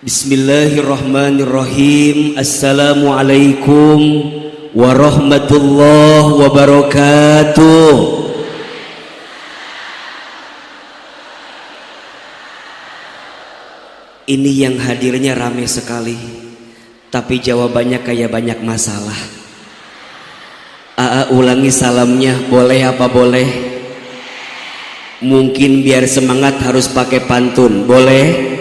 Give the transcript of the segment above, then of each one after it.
Bismillahirrahmanirrahim. Assalamualaikum warahmatullahi wabarakatuh. Ini yang hadirnya ramai sekali, tapi jawabannya kayak banyak masalah. Aa ulangi salamnya, boleh apa boleh? Mungkin biar semangat harus pakai pantun, boleh?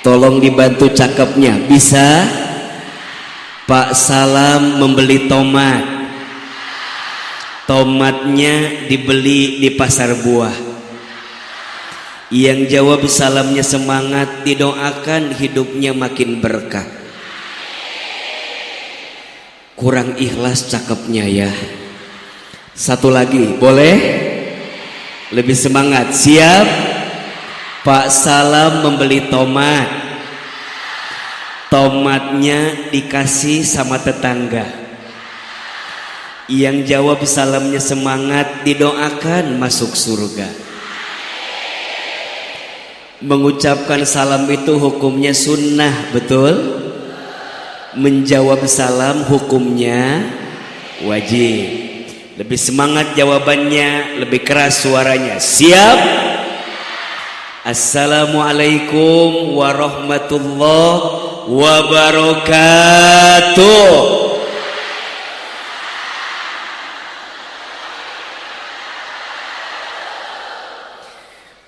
Tolong dibantu cakepnya, bisa? Pak Salam membeli tomat. Tomatnya dibeli di pasar buah. Yang jawab salamnya semangat, didoakan hidupnya makin berkah. Kurang ikhlas cakepnya ya. Satu lagi, boleh? Lebih semangat, siap? Pak Salam membeli tomat. Tomatnya dikasih sama tetangga. Yang jawab salamnya semangat, didoakan masuk surga. Mengucapkan salam itu hukumnya sunnah, betul? Menjawab salam hukumnya wajib. Lebih semangat jawabannya, lebih keras suaranya. Siap? Assalamualaikum warahmatullahi wabarakatuh.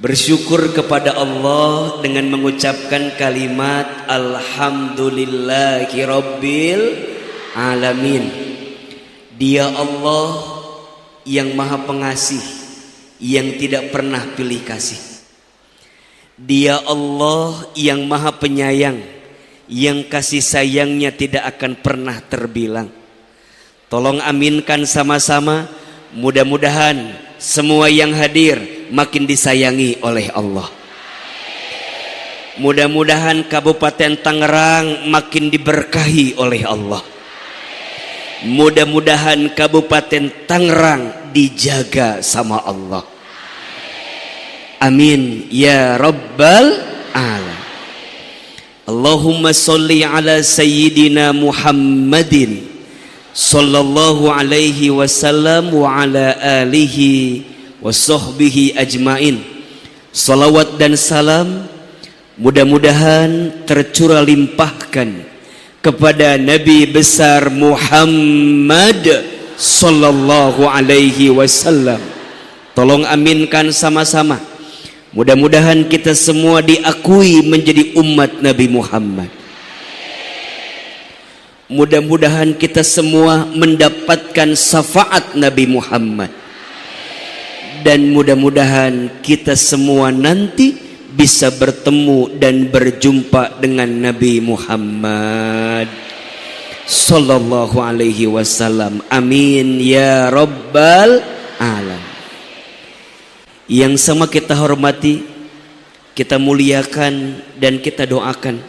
Bersyukur kepada Allah dengan mengucapkan kalimat Alhamdulillahi Rabbil Alamin. Dia Allah yang maha pengasih, yang tidak pernah pilih kasih. Dia Allah yang maha penyayang, yang kasih sayangnya tidak akan pernah terbilang. Tolong aminkan sama-sama. Mudah-mudahan semua yang hadir makin disayangi oleh Allah. Mudah-mudahan Kabupaten Tangerang makin diberkahi oleh Allah. Mudah-mudahan Kabupaten Tangerang dijaga sama Allah. Amin ya rabbal alamin. Allahumma sholli ala sayyidina Muhammadin sallallahu alaihi wasallam wa ala alihi wa sahbihi ajmain. Salawat dan salam mudah-mudahan tercurah limpahkan kepada Nabi besar Muhammad sallallahu alaihi wasallam. Tolong aminkan sama-sama. Mudah-mudahan kita semua diakui menjadi umat Nabi Muhammad. Mudah-mudahan kita semua mendapatkan syafaat Nabi Muhammad. Dan mudah-mudahan kita semua nanti bisa bertemu dan berjumpa dengan Nabi Muhammad sallallahu alaihi wasallam. Amin ya rabbal alamin. Yang sama kita hormati, kita muliakan dan kita doakan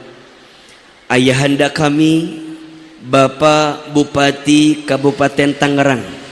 ayahanda kami Bapak Bupati Kabupaten Tangerang,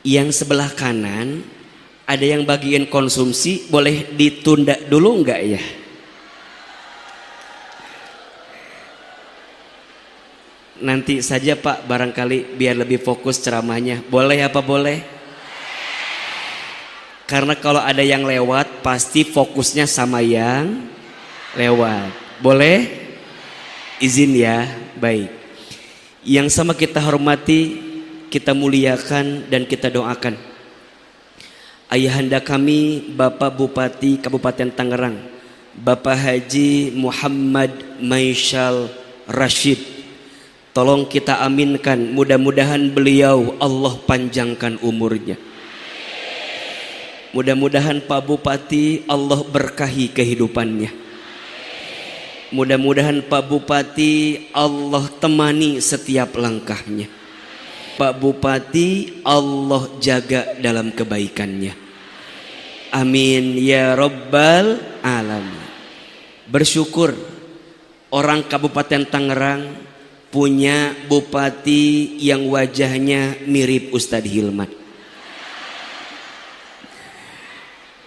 yang sebelah kanan ada yang bagian konsumsi, boleh ditunda dulu enggak ya? Nanti saja Pak, barangkali biar lebih fokus ceramahnya. Boleh apa boleh? Karena kalau ada yang lewat pasti fokusnya sama yang lewat. Boleh? Izin ya, baik. Yang sama kita hormati, kita muliakan dan kita doakan ayahanda kami Bapak Bupati Kabupaten Tangerang, Bapak Haji Muhammad Maishal Rashid. Tolong kita aminkan, mudah-mudahan beliau Allah panjangkan umurnya. Mudah-mudahan Pak Bupati Allah berkahi kehidupannya. Mudah-mudahan Pak Bupati Allah temani setiap langkahnya. Pak Bupati Allah jaga dalam kebaikannya. Amin ya rabbal alamin. Bersyukur orang Kabupaten Tangerang punya bupati yang wajahnya mirip Ustadz Hilman.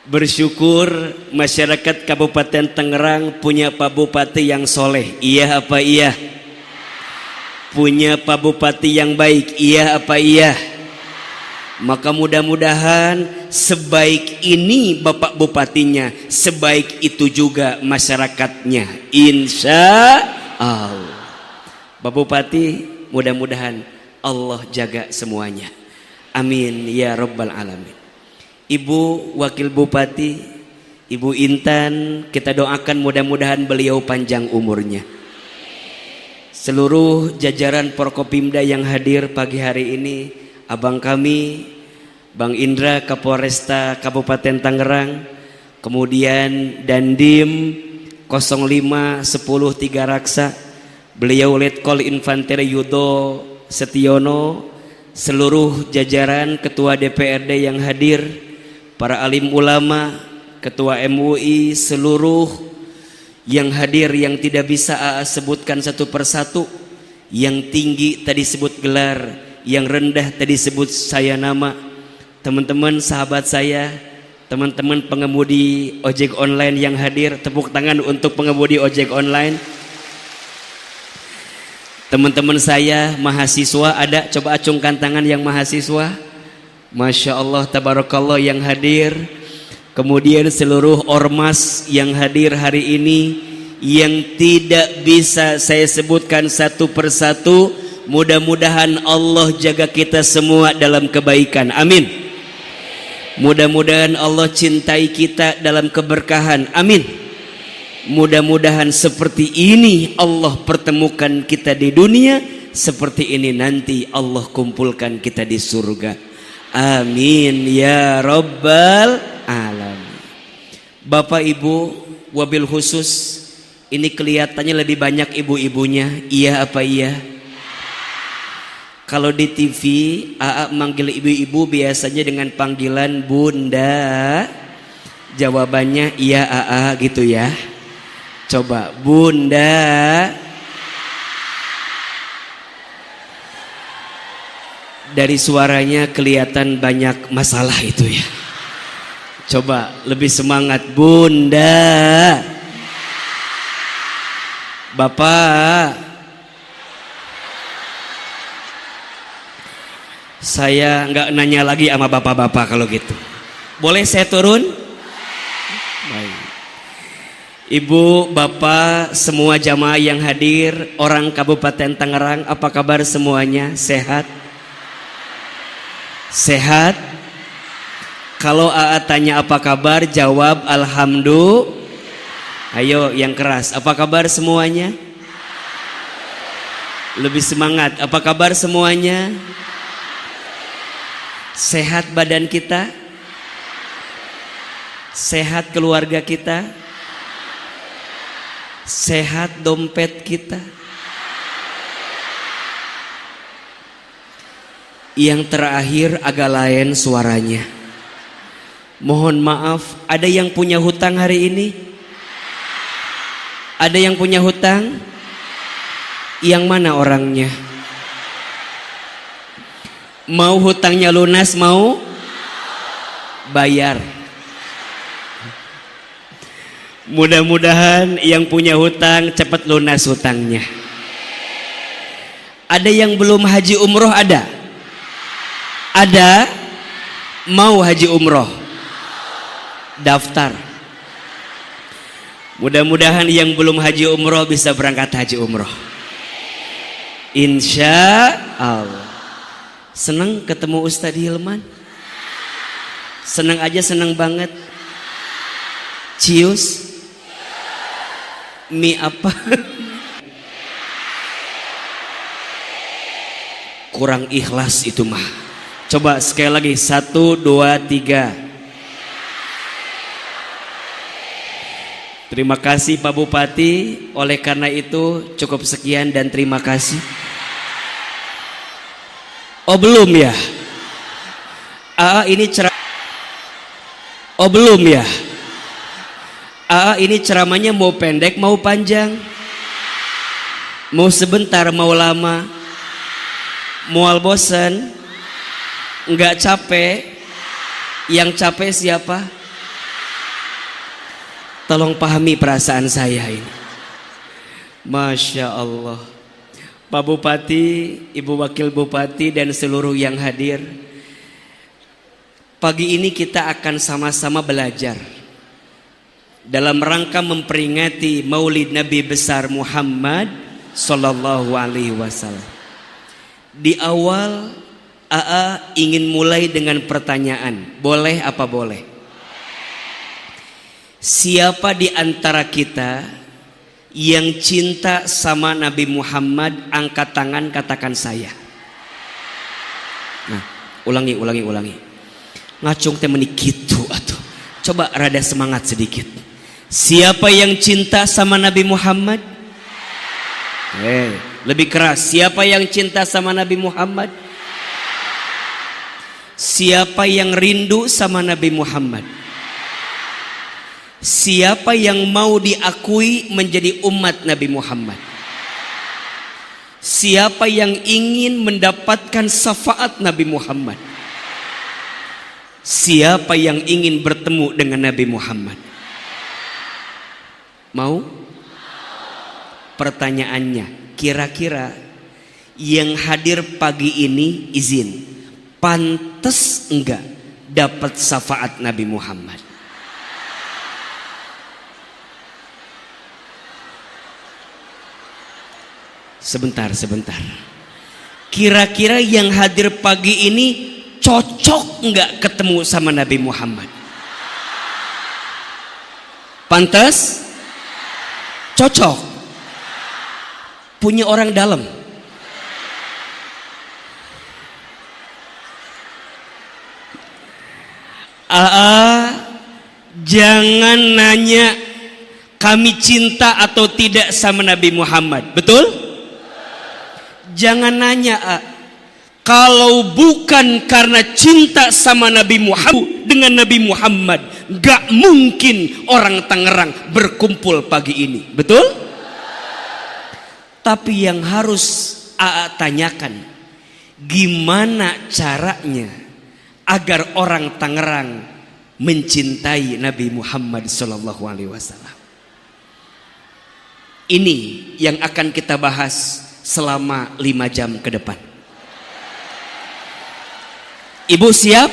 Bersyukur masyarakat Kabupaten Tangerang punya Pak Bupati yang soleh. Iya apa iya? Punya Pak Bupati yang baik. Iya apa iya? Maka mudah-mudahan sebaik ini Bapak Bupatinya, sebaik itu juga masyarakatnya, insya Allah. Bapak Bupati, mudah-mudahan Allah jaga semuanya. Amin ya rabbal alamin. Ibu Wakil Bupati, Ibu Intan, kita doakan mudah-mudahan beliau panjang umurnya. Seluruh jajaran Forkopimda yang hadir pagi hari ini, abang kami Bang Indra Kapolresta Kabupaten Tangerang, kemudian Dandim 05 10 3 Raksa, beliau Letkol Infanteri Yudo Setiono, seluruh jajaran ketua DPRD yang hadir, para alim ulama, ketua MUI, seluruh yang hadir yang tidak bisa AA sebutkan satu persatu, yang tinggi tadi sebut gelar, yang rendah tadi sebut saya nama. Teman-teman sahabat saya, teman-teman pengemudi ojek online yang hadir, tepuk tangan untuk pengemudi ojek online. Teman-teman saya mahasiswa ada, coba acungkan tangan yang mahasiswa. Masya Allah tabarakallah yang hadir. Kemudian seluruh ormas yang hadir hari ini, yang tidak bisa saya sebutkan satu persatu, mudah-mudahan Allah jaga kita semua dalam kebaikan. Amin. Mudah-mudahan Allah cintai kita dalam keberkahan. Amin. Mudah-mudahan seperti ini Allah pertemukan kita di dunia, seperti ini nanti Allah kumpulkan kita di surga. Amin ya rabbal alamin. Bapak Ibu, wabil khusus ini kelihatannya lebih banyak ibu-ibunya. Iya apa iya? Kalau di TV AA manggil ibu-ibu biasanya dengan panggilan Bunda. Jawabannya iya AA gitu ya. Coba Bunda. Dari suaranya kelihatan banyak masalah itu ya. Coba lebih semangat Bunda. Bapak, saya nggak nanya lagi sama bapak-bapak kalau gitu. Boleh saya turun? Baik. Ibu, bapak, semua jamaah yang hadir, orang Kabupaten Tangerang, apa kabar semuanya? Sehat? Sehat? Kalau AA tanya apa kabar, jawab alhamdulillah. Ayo yang keras, apa kabar semuanya? Lebih semangat, apa kabar semuanya? Sehat badan kita? Sehat keluarga kita? Sehat dompet kita? Yang terakhir agak lain suaranya. Mohon maaf, ada yang punya hutang hari ini? Ada yang punya hutang? Yang mana orangnya? Mau hutangnya lunas, mau bayar. Mudah-mudahan yang punya hutang cepat lunas hutangnya. Ada yang belum haji umroh ada? Ada? Mau haji umroh? Daftar. Mudah-mudahan yang belum haji umroh bisa berangkat haji umroh. Insya Allah. Senang ketemu Ustadz Hilman? Senang aja, senang banget. Cius? Mie apa? Kurang ikhlas itu mah. Coba sekali lagi, 1, 2, 3. Terima kasih Pak Bupati. Oleh karena itu cukup sekian dan terima kasih. Oh belum ya? Ini oh belum ya? Ini ceramahnya mau pendek mau panjang? Mau sebentar mau lama? Mual bosan? Enggak capek? Yang capek siapa? Tolong pahami perasaan saya ini. Masya Allah. Pak Bupati, Ibu Wakil Bupati dan seluruh yang hadir, pagi ini kita akan sama-sama belajar dalam rangka memperingati Maulid Nabi besar Muhammad Sallallahu Alaihi Wasallam. Di awal ingin mulai dengan pertanyaan, boleh apa boleh? Siapa di antara kita yang cinta sama Nabi Muhammad, angkat tangan, katakan saya. Nah, ulangi. Ngacung teh meuni kitu atuh. Coba rada semangat sedikit. Siapa yang cinta sama Nabi Muhammad? Lebih keras. Siapa yang cinta sama Nabi Muhammad? Siapa yang rindu sama Nabi Muhammad? Siapa yang mau diakui menjadi umat Nabi Muhammad? Siapa yang ingin mendapatkan syafaat Nabi Muhammad? Siapa yang ingin bertemu dengan Nabi Muhammad? Mau? Pertanyaannya, kira-kira yang hadir pagi ini izin, pantas enggak dapat syafaat Nabi Muhammad? Sebentar. Kira-kira yang hadir pagi ini cocok enggak ketemu sama Nabi Muhammad? Pantas? Cocok? Punya orang dalam? Jangan nanya kami cinta atau tidak sama Nabi Muhammad, betul? Jangan nanya kalau bukan karena cinta sama Nabi Muhammad, dengan Nabi Muhammad gak mungkin orang Tangerang berkumpul pagi ini, betul? Tapi yang harus tanyakan, gimana caranya agar orang Tangerang mencintai Nabi Muhammad Sallallahu Alaihi Wasallam? Ini yang akan kita bahas selama 5 jam ke depan. Ibu siap?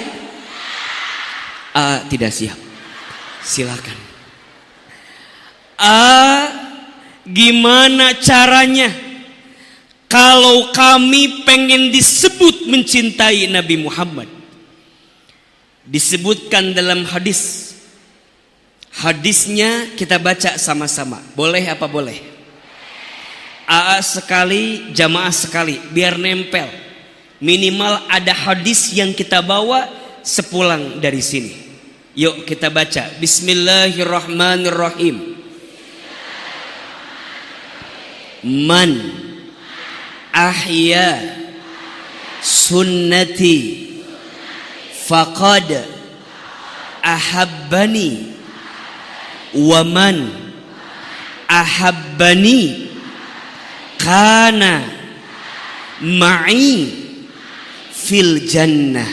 Tidak siap. Silakan. Gimana caranya kalau kami pengen disebut mencintai Nabi Muhammad? Disebutkan dalam hadis. Hadisnya kita baca sama-sama. Boleh apa boleh? Sekali, jamaah sekali, biar nempel. Minimal ada hadis yang kita bawa sepulang dari sini. Yuk kita baca. Bismillahirrahmanirrahim. Man ahya sunnati faqad ahabbani wa man ahabbani kana ma'i fil jannah.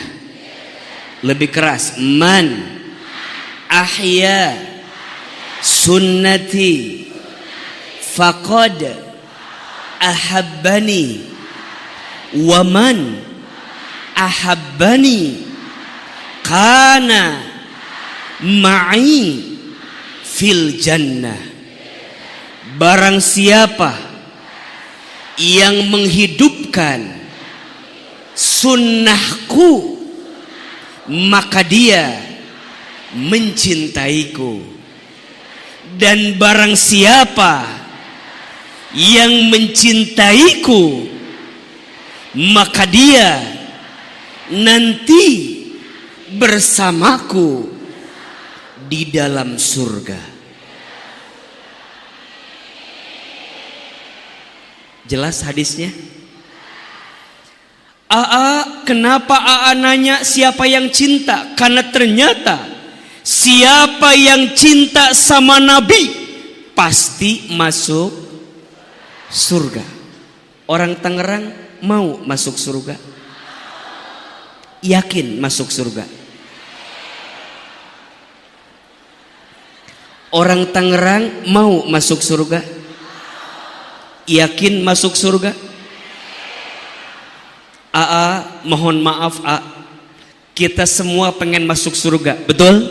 Lebih keras. Man ahya sunnati faqad ahabbani wa man ahabbani kana ma'i fil jannah. Barang siapa yang menghidupkan sunnahku, maka dia mencintaiku. Dan barang siapa yang mencintaiku, maka dia nanti bersamaku di dalam surga. Jelas hadisnya? Kenapa Aa nanya siapa yang cinta? Karena ternyata siapa yang cinta sama Nabi pasti masuk surga. Orang Tangerang mau masuk surga? Yakin masuk surga? Orang Tangerang mau masuk surga? Yakin masuk surga? Mohon maaf kita semua pengen masuk surga, betul?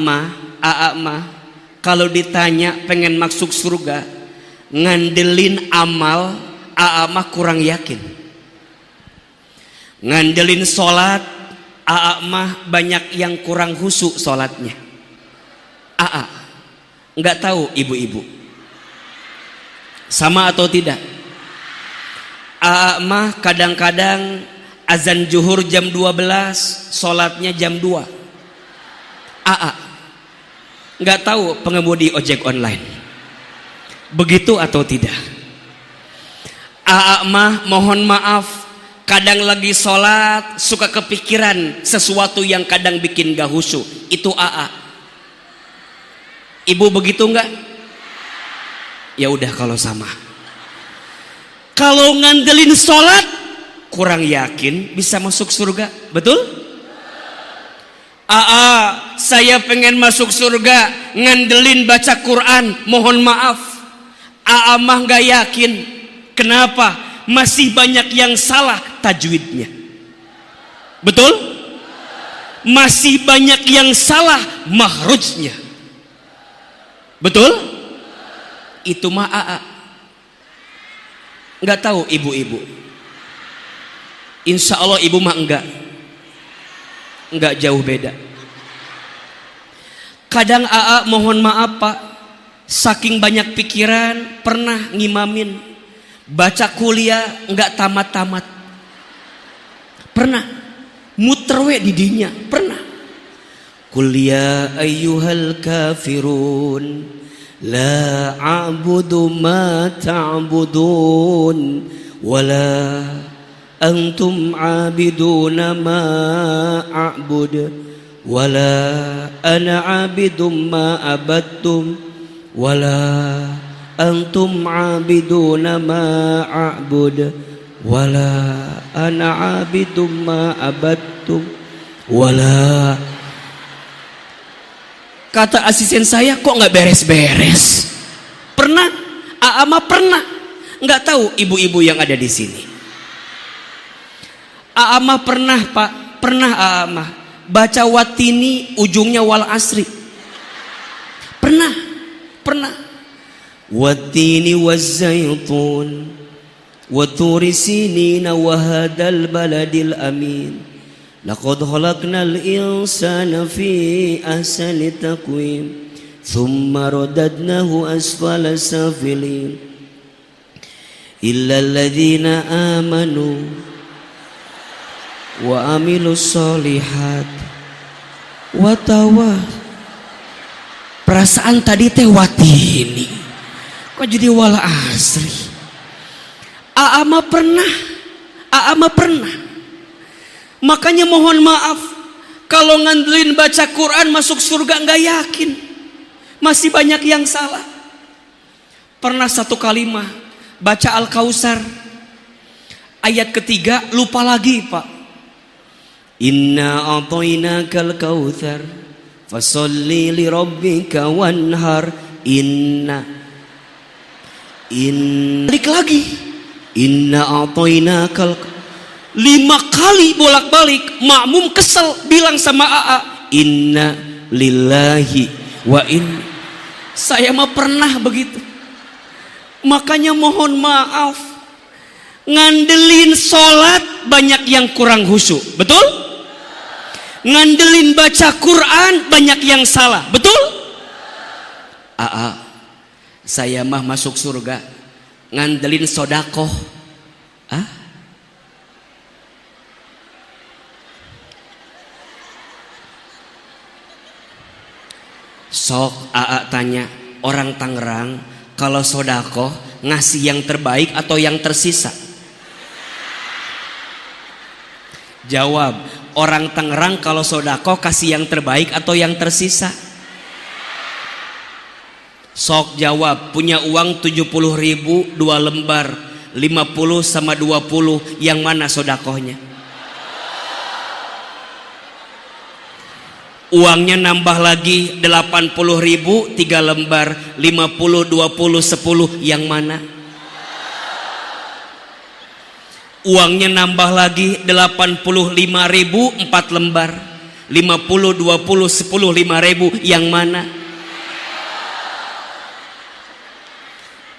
Mah kalau ditanya pengen masuk surga ngandelin amal, mah kurang yakin. Ngandelin sholat, mah banyak yang kurang khusyuk sholatnya. Nggak tahu ibu-ibu sama atau tidak? Mah kadang-kadang azan zuhur jam 12, sholatnya jam 2. Nggak tahu pengemudi ojek online. Begitu atau tidak? Mah mohon maaf, kadang lagi sholat suka kepikiran sesuatu yang kadang bikin gak khusyuk. Itu Ibu begitu nggak? Ya udah kalau sama. Kalau ngandelin sholat kurang yakin bisa masuk surga, betul? Saya pengen masuk surga ngandelin baca Quran, mohon maaf, mah gak yakin. Kenapa? Masih banyak yang salah tajwidnya, betul? Masih banyak yang salah mahrujnya, betul? Itu mah nggak tahu ibu-ibu. Insya Allah ibu mah enggak jauh beda. Kadang mohon maaf Pak, saking banyak pikiran pernah ngimamin baca kuliah enggak tamat-tamat. Pernah muter we didinya, pernah. Kuliah ayyuhal kafirun la a'budu ma ta'budun wala antum 'abiduna ma a'bud wala ana 'abidum ma abattum wala antum 'abiduna ma a'bud wala ana 'abidum ma abattum wala. Kata asisten saya, kok nggak beres-beres? Pernah? Mah pernah. Nggak tahu ibu-ibu yang ada di sini. Mah pernah Pak, pernah mah baca watini ujungnya wal asri. Pernah. Watini wazzaitun wa turi sinina wa hadal baladil amin. Laqad khalaqnal insana fi ahsani taqwim thumma radadnahu asfala safilin illa alladhina amanu wa amilus solihat wa tawa. Perasaan tadi teh watini kok jadi wal asri. Mah pernah. Makanya mohon maaf, kalau ngandelin baca Quran masuk surga nggak yakin, masih banyak yang salah. Pernah satu kalimah baca Al-Kautsar ayat ketiga lupa lagi Pak. Inna a'tainakal kautsar fasholli li rabbika wanhar. Balik lagi. Inna a'tainakal 5 kali bolak-balik. Makmum kesel bilang sama inna lillahi wa inna. Saya mah pernah begitu. Makanya mohon maaf, ngandelin sholat banyak yang kurang khusyuk, betul? Ngandelin baca Quran banyak yang salah, betul? Saya mah masuk surga ngandelin sodakoh. Sok tanya orang Tangerang, kalau sodakoh ngasih yang terbaik atau yang tersisa? Jawab. Orang Tangerang kalau sodako kasih yang terbaik atau yang tersisa? Sok jawab. Punya uang 70.000 2 lembar, 50 sama 20, yang mana sodakohnya? Uangnya nambah lagi 80.000 3 lembar, 50 20 10, yang mana? Uangnya nambah lagi 85.000 4 lembar, 50 20 10 5.000, yang mana?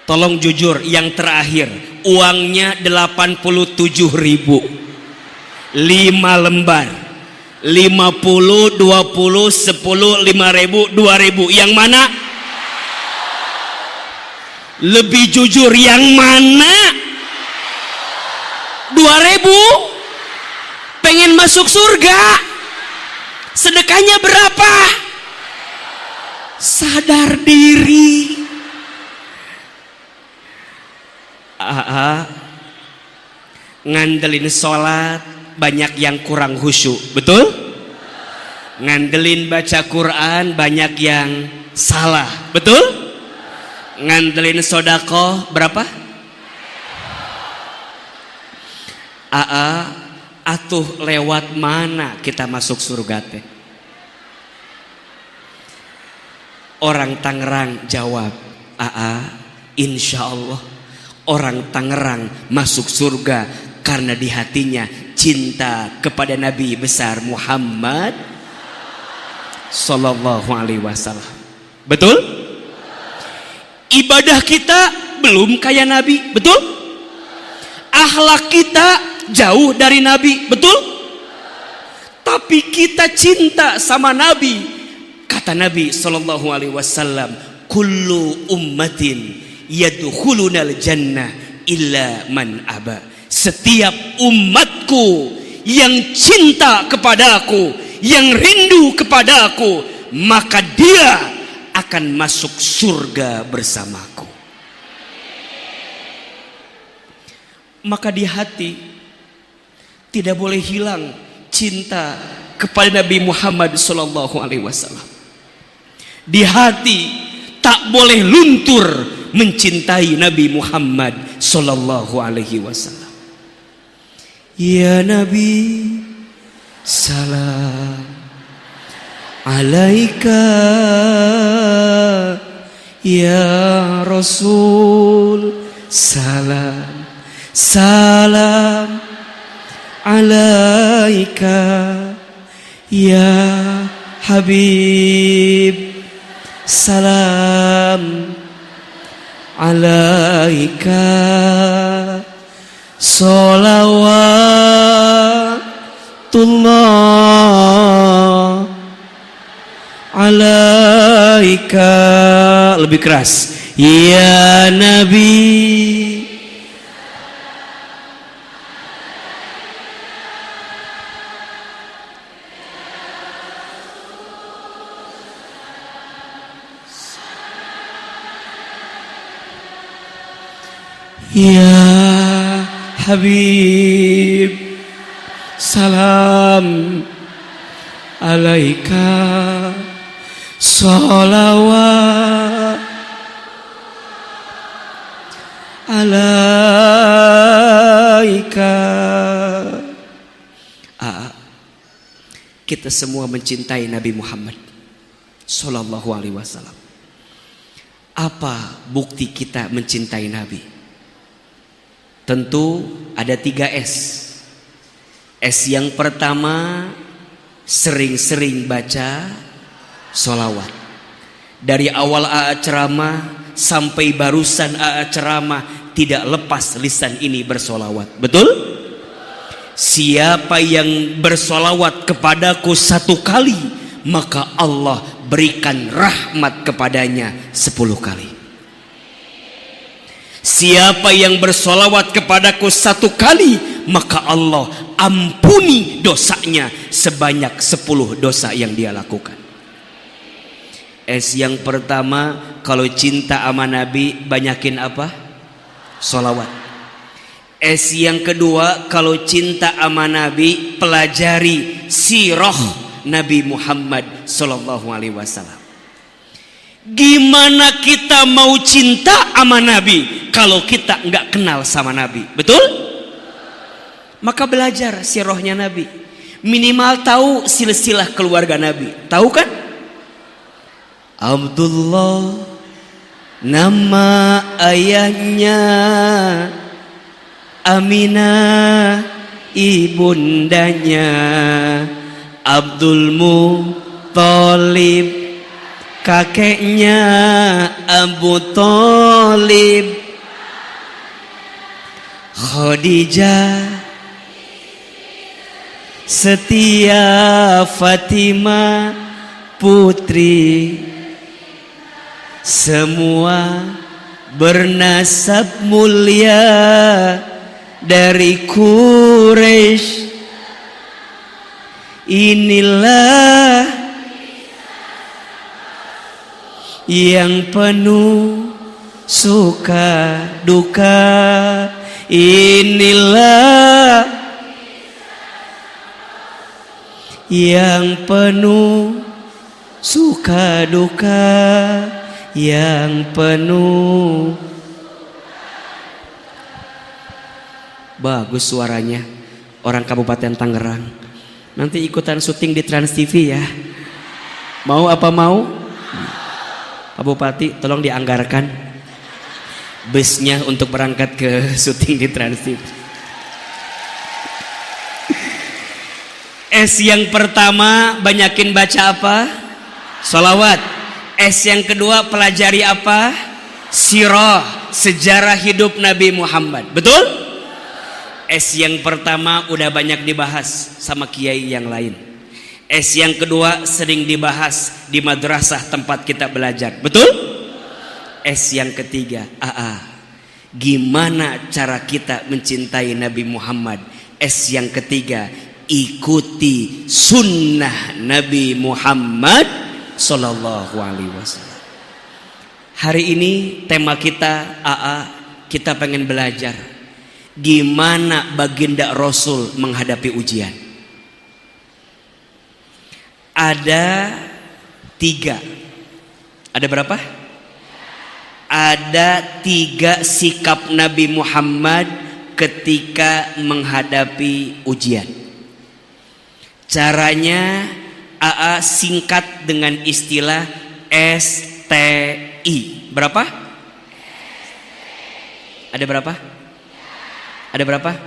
Tolong jujur, yang terakhir uangnya 87.000 5 lembar, 50 20 10 5.000 2.000, yang mana? Lebih jujur, yang mana? 2.000. Pengen masuk surga, sedekahnya berapa? Sadar diri. Ngandelin sholat banyak yang kurang khusyuk, betul? Ngandelin baca Quran banyak yang salah, betul? Ngandelin sodako berapa? Atuh lewat mana kita masuk surga teh? Orang Tangerang jawab, insya Allah orang Tangerang masuk surga karena di hatinya cinta kepada Nabi besar Muhammad Sallallahu Alaihi Wasallam. Betul? Ibadah kita belum kayak Nabi, betul? Akhlak kita jauh dari Nabi, betul? Tapi kita cinta sama Nabi. Kata Nabi Sallallahu Alaihi Wasallam, kullu ummatin yadkhulunal jannah illa man aba. Setiap umatku yang cinta kepadaku, yang rindu kepadaku, maka dia akan masuk surga bersamaku. Maka di hati tidak boleh hilang cinta kepada Nabi Muhammad Sallallahu Alaihi Wasallam. Di hati tak boleh luntur mencintai Nabi Muhammad Sallallahu Alaihi Wasallam. Ya Nabi, salam alaika. Ya Rasul, salam salam alaika. Ya Habib, salam alaika. Sholawatullah alaika. Lebih keras. Ya Nabi, ya Habib, salam alaika. Sholawat alaika. Kita semua mencintai Nabi Muhammad Sallallahu Alaihi Wasallam. Apa bukti kita mencintai Nabi? Tentu ada 3 S. S yang pertama, sering-sering baca sholawat. Dari awal AA ceramah sampai barusan AA ceramah, tidak lepas lisan ini bersolawat. Betul? Siapa yang bersolawat kepadaku 1 kali, maka Allah berikan rahmat kepadanya 10 kali. Siapa yang bersolawat kepadaku 1 kali, maka Allah ampuni dosanya sebanyak 10 dosa yang dia lakukan. S yang pertama, kalau cinta sama Nabi banyakin apa? Solawat. S yang kedua, kalau cinta sama Nabi, pelajari sirah Nabi Muhammad sallallahu alaihi wasallam. Gimana kita mau cinta sama Nabi kalau kita nggak kenal sama Nabi? Betul? Maka belajar sirahnya Nabi. Minimal tahu silsilah keluarga Nabi. Tahu kan? Abdullah nama ayahnya, Aminah ibundanya, Abdul Muthalib kakeknya Abu Thalib, Khadijah setia Fatimah putri, semua bernasab mulia dari Quraisy. Inilah yang penuh suka duka, inilah yang penuh suka duka, yang penuh. Bagus suaranya orang Kabupaten Tangerang. Nanti ikutan syuting di Trans TV ya. Mau apa mau? Pak Bupati tolong dianggarkan busnya untuk berangkat ke syuting di Trans TV. S yang pertama, banyakin baca apa? Sholawat. S yang kedua, pelajari apa? Sirah, sejarah hidup Nabi Muhammad. Betul? S yang pertama udah banyak dibahas sama kiai yang lain. S yang kedua sering dibahas di madrasah tempat kita belajar. Betul? S yang ketiga, gimana cara kita mencintai Nabi Muhammad? S yang ketiga, ikuti sunnah Nabi Muhammad sallallahu alaihi wasallam. Hari ini tema kita kita pengen belajar gimana baginda Rasul menghadapi ujian. Ada 3. Ada berapa? Ada 3 sikap Nabi Muhammad ketika menghadapi ujian. Caranya singkat dengan istilah STI. Berapa? Ada berapa? Ada berapa?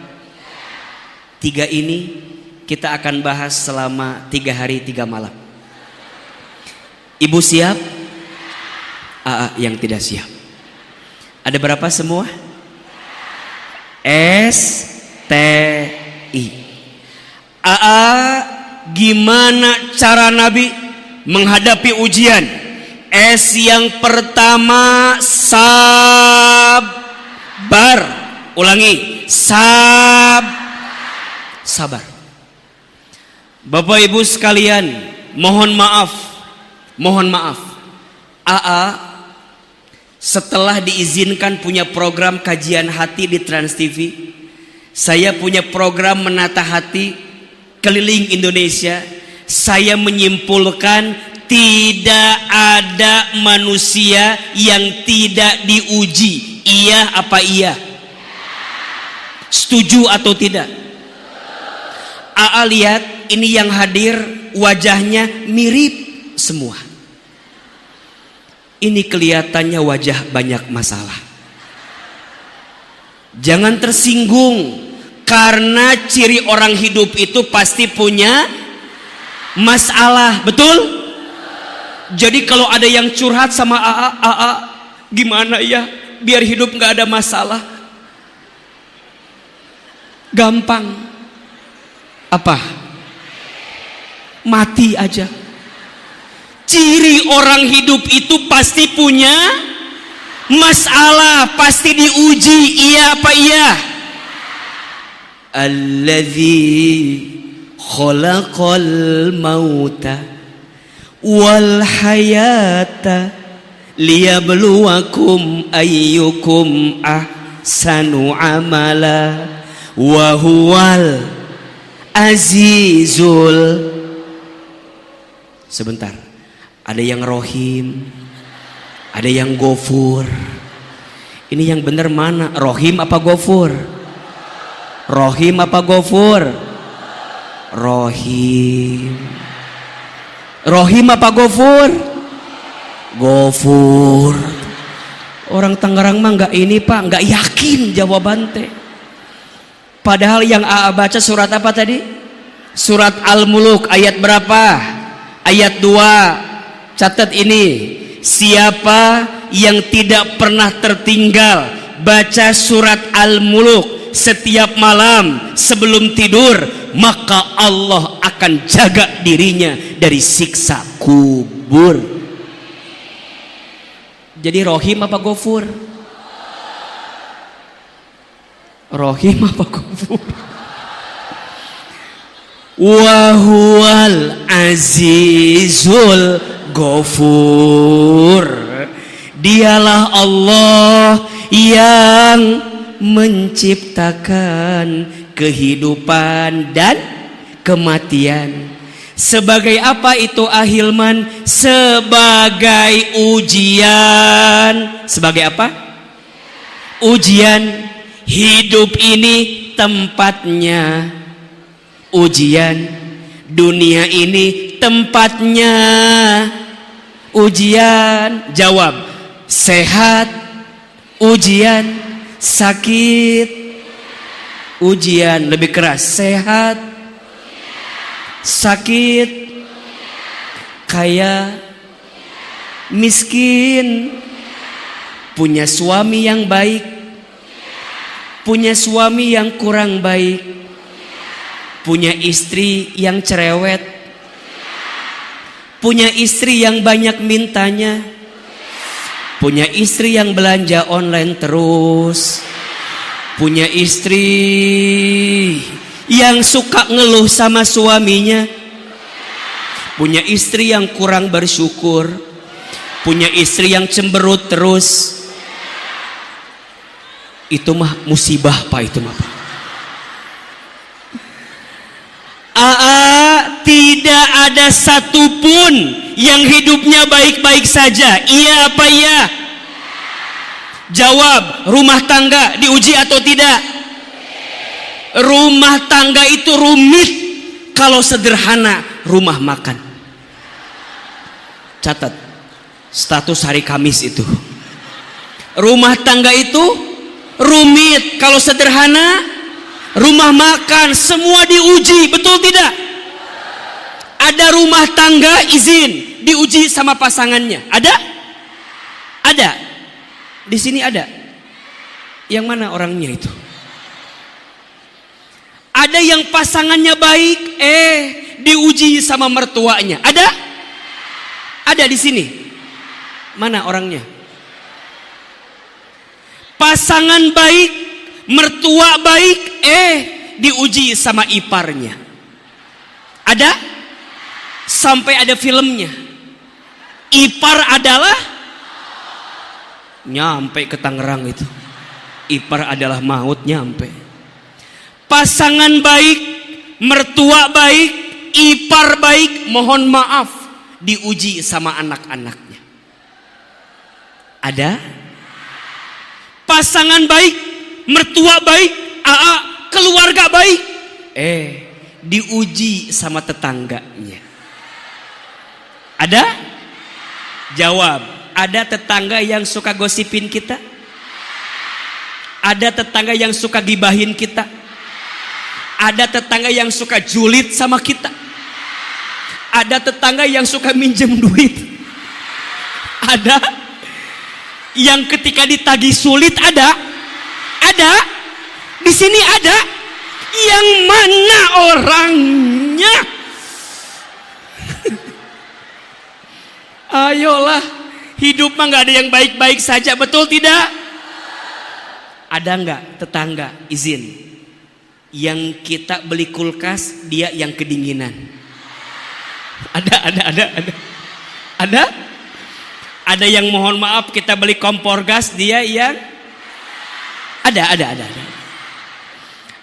3 ini kita akan bahas selama 3 hari 3 malam. Ibu siap? Yang tidak siap. Ada berapa semua? STI. Gimana cara Nabi menghadapi ujian? S yang pertama, sabar. Ulangi, sabar. Bapak Ibu sekalian, mohon maaf. Setelah diizinkan punya program kajian hati di Trans TV, saya punya program menata hati keliling Indonesia. Saya menyimpulkan tidak ada manusia yang tidak diuji. Iya apa iya? Setuju atau tidak? Lihat, ini yang hadir wajahnya mirip semua. Ini kelihatannya wajah banyak masalah. Jangan tersinggung, karena ciri orang hidup itu pasti punya masalah. Betul? Jadi kalau ada yang curhat sama gimana ya biar hidup gak ada masalah? Gampang. Apa? Mati aja. Ciri orang hidup itu pasti punya masalah, pasti diuji. Iya apa iya? Alladzi khalaqal mauta wal hayata liyabluwakum ayyukum ahsanu amala wa huwal azizul. Sebentar, ada yang rohim, ada yang gofur. Ini yang benar mana? Rohim apa gofur? Rohim apa gofur? Rohim. Rohim apa gofur? Gofur. Orang Tangerang mah nggak ini pak, nggak yakin jawaban teh. Padahal yang AA baca surat apa tadi? Surat Al-Muluk ayat berapa? Ayat 2. Catat ini. Siapa yang tidak pernah tertinggal baca surat Al-Muluk setiap malam sebelum tidur, maka Allah akan jaga dirinya dari siksa kubur. Jadi rohim apa gofur? Rohim apa gofur? Wahual azizul gofur. Dialah Allah yang menciptakan kehidupan dan kematian. Sebagai apa itu Ahilman? Sebagai ujian. Sebagai apa? Ujian. Hidup ini tempatnya ujian. Dunia ini tempatnya ujian. Jawab. Sehat ujian, sakit ujian. Lebih keras. Sehat, sakit, kaya, miskin, punya suami yang baik, punya suami yang kurang baik, punya istri yang cerewet, punya istri yang banyak mintanya, punya istri yang belanja online terus, punya istri yang suka ngeluh sama suaminya, punya istri yang kurang bersyukur, punya istri yang cemberut terus. Itu mah musibah pak, itu mah pak. Tidak ada satupun yang hidupnya baik-baik saja. Iya apa iya? Jawab. Rumah tangga diuji atau tidak? Rumah tangga itu rumit. Kalau sederhana, rumah makan. Catat status hari Kamis itu. Rumah tangga itu rumit. Kalau sederhana, rumah makan. Semua diuji, betul tidak? Ada rumah tangga izin diuji sama pasangannya. Ada? Ada. Di sini ada. Yang mana orangnya itu? Ada yang pasangannya baik, diuji sama mertuanya. Ada? Ada di sini. Mana orangnya? Pasangan baik, mertua baik, diuji sama iparnya. Ada? Sampai ada filmnya. Ipar adalah, nyampe ke Tangerang itu. Ipar adalah maut, nyampe. Pasangan baik, mertua baik, ipar baik, mohon maaf, diuji sama anak-anaknya. Ada? Pasangan baik, mertua baik, keluarga baik, diuji sama tetangganya. Ada? Jawab. Ada tetangga yang suka gosipin kita? Ada tetangga yang suka gibahin kita? Ada tetangga yang suka julid sama kita? Ada tetangga yang suka minjem duit? Ada? Yang ketika ditagih sulit ada? Ada? Di sini ada? Yang mana orangnya? Ayolah, hidup mah nggak ada yang baik-baik saja, betul tidak? Ada nggak tetangga izin yang kita beli kulkas dia yang kedinginan? Ada? Ada yang mohon maaf kita beli kompor gas dia yang Ada.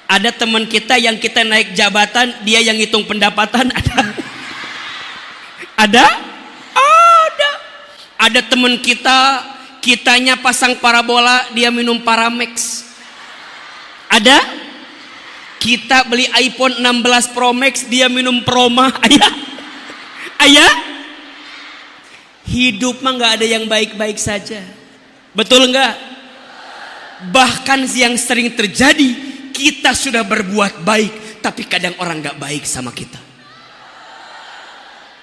Ada teman kita yang kita naik jabatan, dia yang hitung pendapatan, ada. Ada? Ada. Ada teman kita, kitanya pasang parabola, dia minum Paramex. Ada? Kita beli iPhone 16 Pro Max, dia minum Proma. Ayah? Hidup mah nggak ada yang baik-baik saja. Betul nggak? Bahkan yang sering terjadi, kita sudah berbuat baik, tapi kadang orang nggak baik sama kita.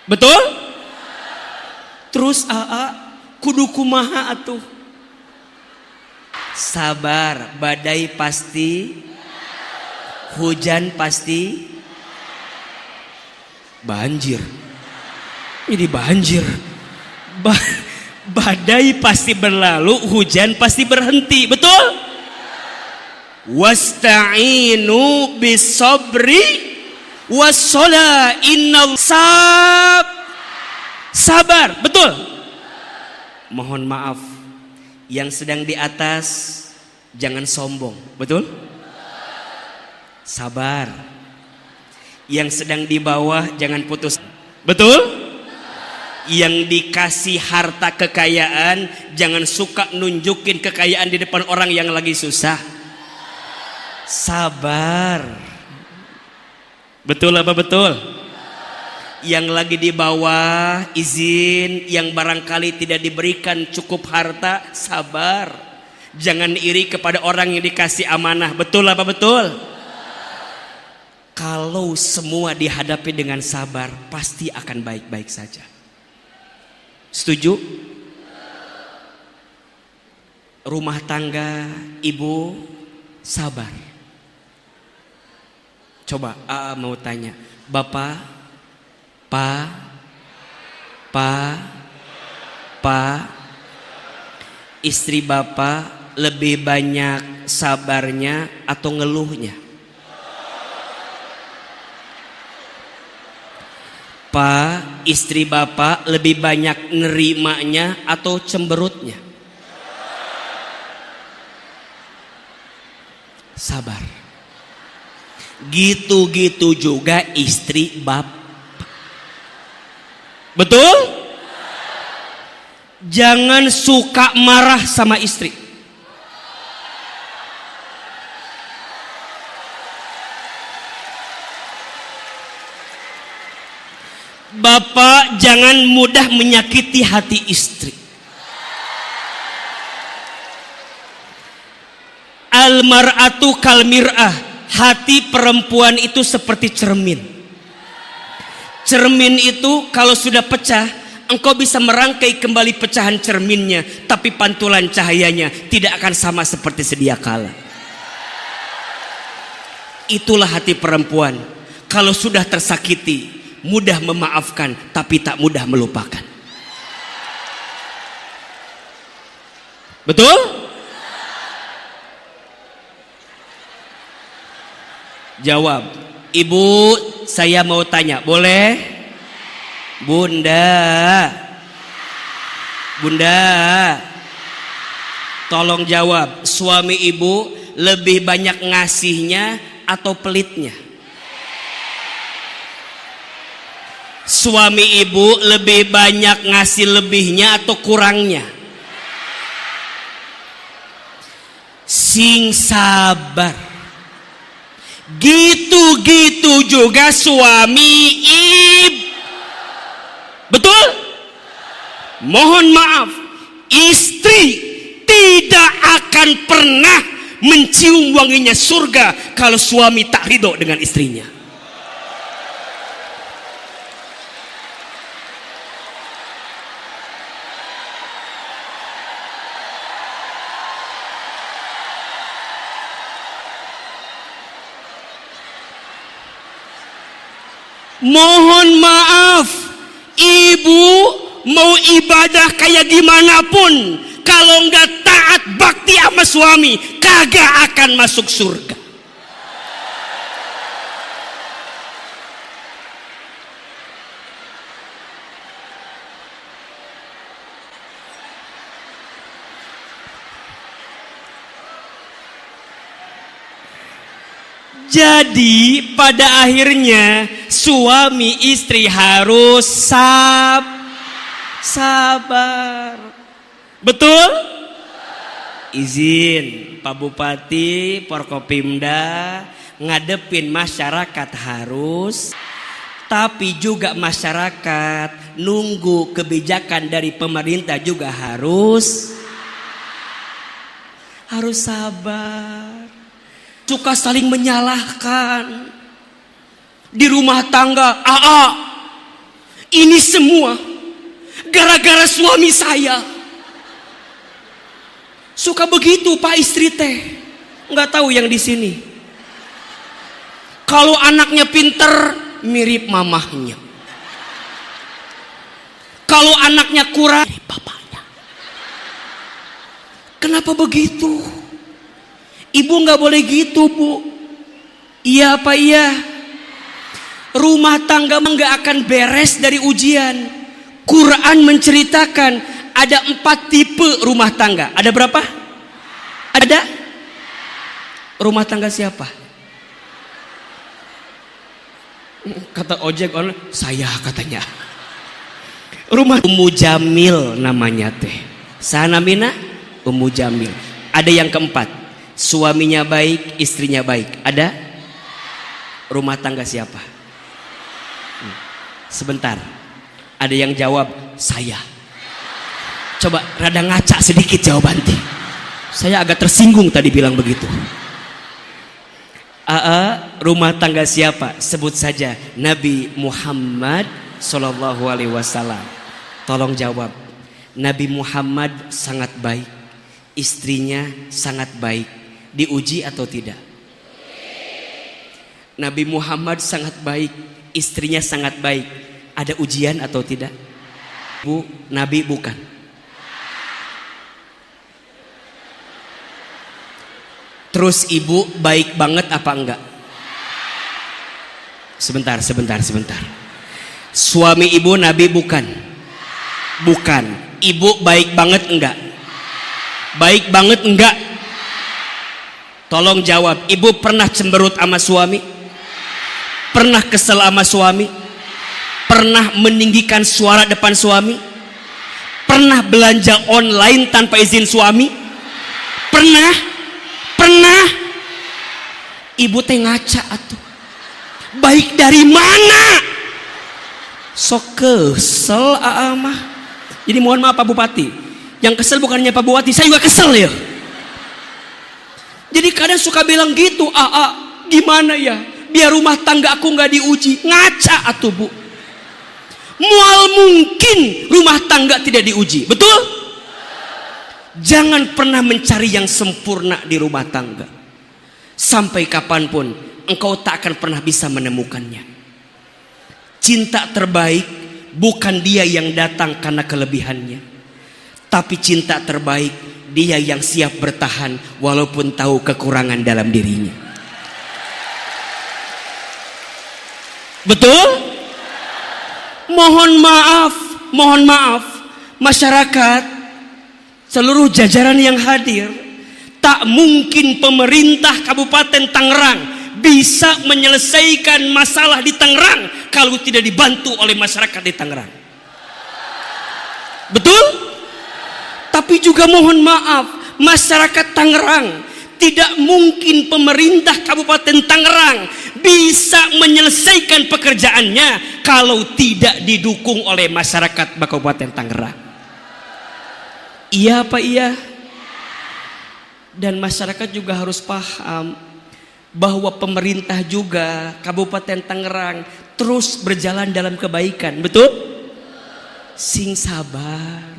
Betul? Terus kudu kumaha atuh? Sabar, badai pasti, hujan pasti, banjir. Ini banjir. Badai pasti berlalu, hujan pasti berhenti. Betul? Wasta'inu bisabri wassalah innal sabar. Betul? Mohon maaf, yang sedang di atas jangan sombong. Betul? Sabar. Yang sedang di bawah jangan putus. Betul? Yang dikasih harta kekayaan jangan suka nunjukin kekayaan di depan orang yang lagi susah. Sabar. Betul apa betul? Yang lagi di bawah izin, yang barangkali tidak diberikan cukup harta, sabar. Jangan iri kepada orang yang dikasih amanah. Betul apa betul? Kalau semua dihadapi dengan sabar, pasti akan baik-baik saja. Setuju? Rumah tangga ibu sabar. Coba mau tanya, Bapak, Pak, istri Bapak lebih banyak sabarnya atau ngeluhnya? Pak, istri Bapak lebih banyak nerimanya atau cemberutnya? Sabar. Gitu-gitu juga istri Bapak. Betul? Jangan suka marah sama istri. Bapak jangan mudah menyakiti hati istri. Almar'atu kalmir'ah, hati perempuan itu seperti cermin. Cermin itu kalau sudah pecah, engkau bisa merangkai kembali pecahan cerminnya, tapi pantulan cahayanya tidak akan sama seperti sedia kala. Itulah hati perempuan. Kalau sudah tersakiti, mudah memaafkan tapi tak mudah melupakan. Betul? Jawab. Ibu, saya mau tanya, boleh? Bunda, tolong jawab. Suami ibu lebih banyak ngasihnya atau pelitnya? Suami ibu lebih banyak ngasih lebihnya atau kurangnya? Sing sabar. Gitu-gitu juga suami ibu. Betul? Mohon maaf, istri tidak akan pernah mencium wanginya surga kalau suami tak ridho dengan istrinya. Mohon maaf, ibu mau ibadah kayak gimana pun, kalau nggak taat bakti sama suami, kagak akan masuk surga. Jadi pada akhirnya suami istri harus sabar. Betul? Izin Pak Bupati, Forkopimda ngadepin masyarakat harus, tapi juga masyarakat nunggu kebijakan dari pemerintah juga harus sabar. Suka saling menyalahkan di rumah tangga. Ini semua gara-gara suami saya. Suka begitu Pak istri teh. Nggak tahu yang di sini. Kalau anaknya pinter mirip mamahnya. Kalau anaknya kurang mirip bapaknya. Kenapa begitu? Ibu nggak boleh gitu, Bu. Iya apa iya? Rumah tangga nggak akan beres dari ujian. Quran menceritakan ada 4 tipe rumah tangga. Ada berapa? Ada? Rumah tangga siapa? Kata ojek online, saya katanya. Rumah Ummu Jamil namanya teh. Sanamina Ummu Jamil. Ada yang keempat. Suaminya baik, istrinya baik. Ada? Rumah tangga siapa? Sebentar. Ada yang jawab, saya. Coba rada ngaca sedikit jawaban teh. Saya agak tersinggung tadi bilang begitu. Rumah tangga siapa? Sebut saja Nabi Muhammad Sallallahu Alaihi Wasallam. Tolong jawab. Nabi Muhammad sangat baik, istrinya sangat baik. Diuji atau tidak? Nabi Muhammad sangat baik, istrinya sangat baik. Ada ujian atau tidak? Bu, Nabi bukan. Terus ibu baik banget apa enggak? Sebentar. Suami ibu Nabi bukan? Bukan. Ibu baik banget enggak? Baik banget enggak? Tolong jawab, ibu pernah cemberut sama suami? Pernah kesel sama suami? Pernah meninggikan suara depan suami? Pernah belanja online tanpa izin suami? Pernah? Ibu teh ngaca atuh. Baik dari mana? Sok kesel mah. Jadi mohon maaf Pak Bupati. Yang kesel bukannya Pak Bupati, saya juga kesel ya. Jadi kadang suka bilang gitu, gimana ya? Biar rumah tangga aku nggak diuji. Ngaca atuh Bu. Mual mungkin rumah tangga tidak diuji, betul? Jangan pernah mencari yang sempurna di rumah tangga. Sampai kapanpun engkau tak akan pernah bisa menemukannya. Cinta terbaik bukan dia yang datang karena kelebihannya, tapi cinta terbaik dia yang siap bertahan walaupun tahu kekurangan dalam dirinya. Betul? Mohon maaf masyarakat, seluruh jajaran yang hadir, tak mungkin pemerintah Kabupaten Tangerang bisa menyelesaikan masalah di Tangerang kalau tidak dibantu oleh masyarakat di Tangerang. Betul? Tapi juga mohon maaf, masyarakat Tangerang, tidak mungkin pemerintah Kabupaten Tangerang bisa menyelesaikan pekerjaannya kalau tidak didukung oleh masyarakat Kabupaten Tangerang. Iya apa iya? Dan masyarakat juga harus paham bahwa pemerintah juga Kabupaten Tangerang terus berjalan dalam kebaikan. Betul? Sing sabar.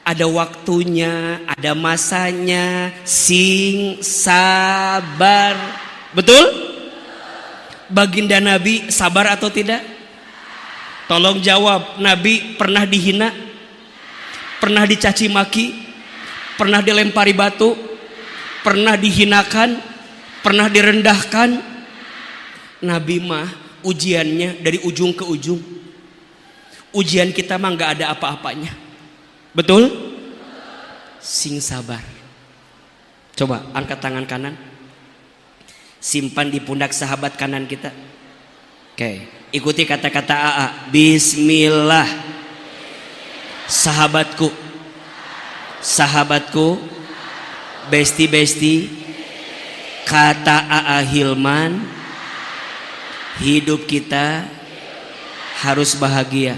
Ada waktunya, ada masanya, sing sabar. Betul? Baginda Nabi sabar atau tidak? Tolong jawab, Nabi pernah dihina? Pernah dicaci maki? Pernah dilempari batu? Pernah dihinakan? Pernah direndahkan? Nabi mah ujiannya dari ujung ke ujung. Ujian kita mah gak ada apa-apanya. Betul? Sing sabar. Coba angkat tangan kanan. Simpan di pundak sahabat kanan kita. Oke, ikuti kata-kata AA. Bismillah. Sahabatku, sahabatku, besti-besti, kata AA Hilman, hidup kita harus bahagia.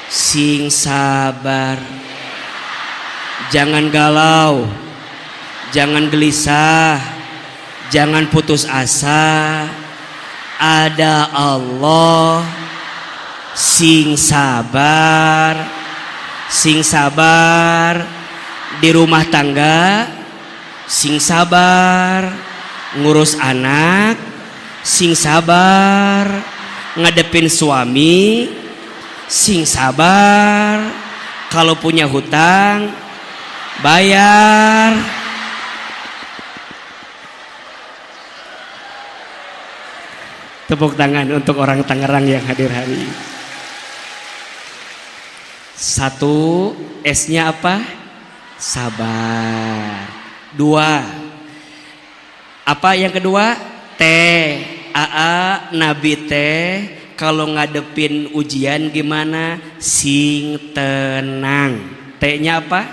Sing sabar, jangan galau, jangan gelisah, jangan putus asa. Ada Allah. Sing sabar, sing sabar di rumah tangga, sing sabar ngurus anak, sing sabar ngadepin suami, sing sabar kalau punya hutang bayar. Tepuk tangan untuk orang Tangerang yang hadir hari ini. 1, S-nya apa? Sabar. 2, apa yang kedua? T. AA Nabi T kalau ngadepin ujian gimana? Sing tenang. T-nya apa?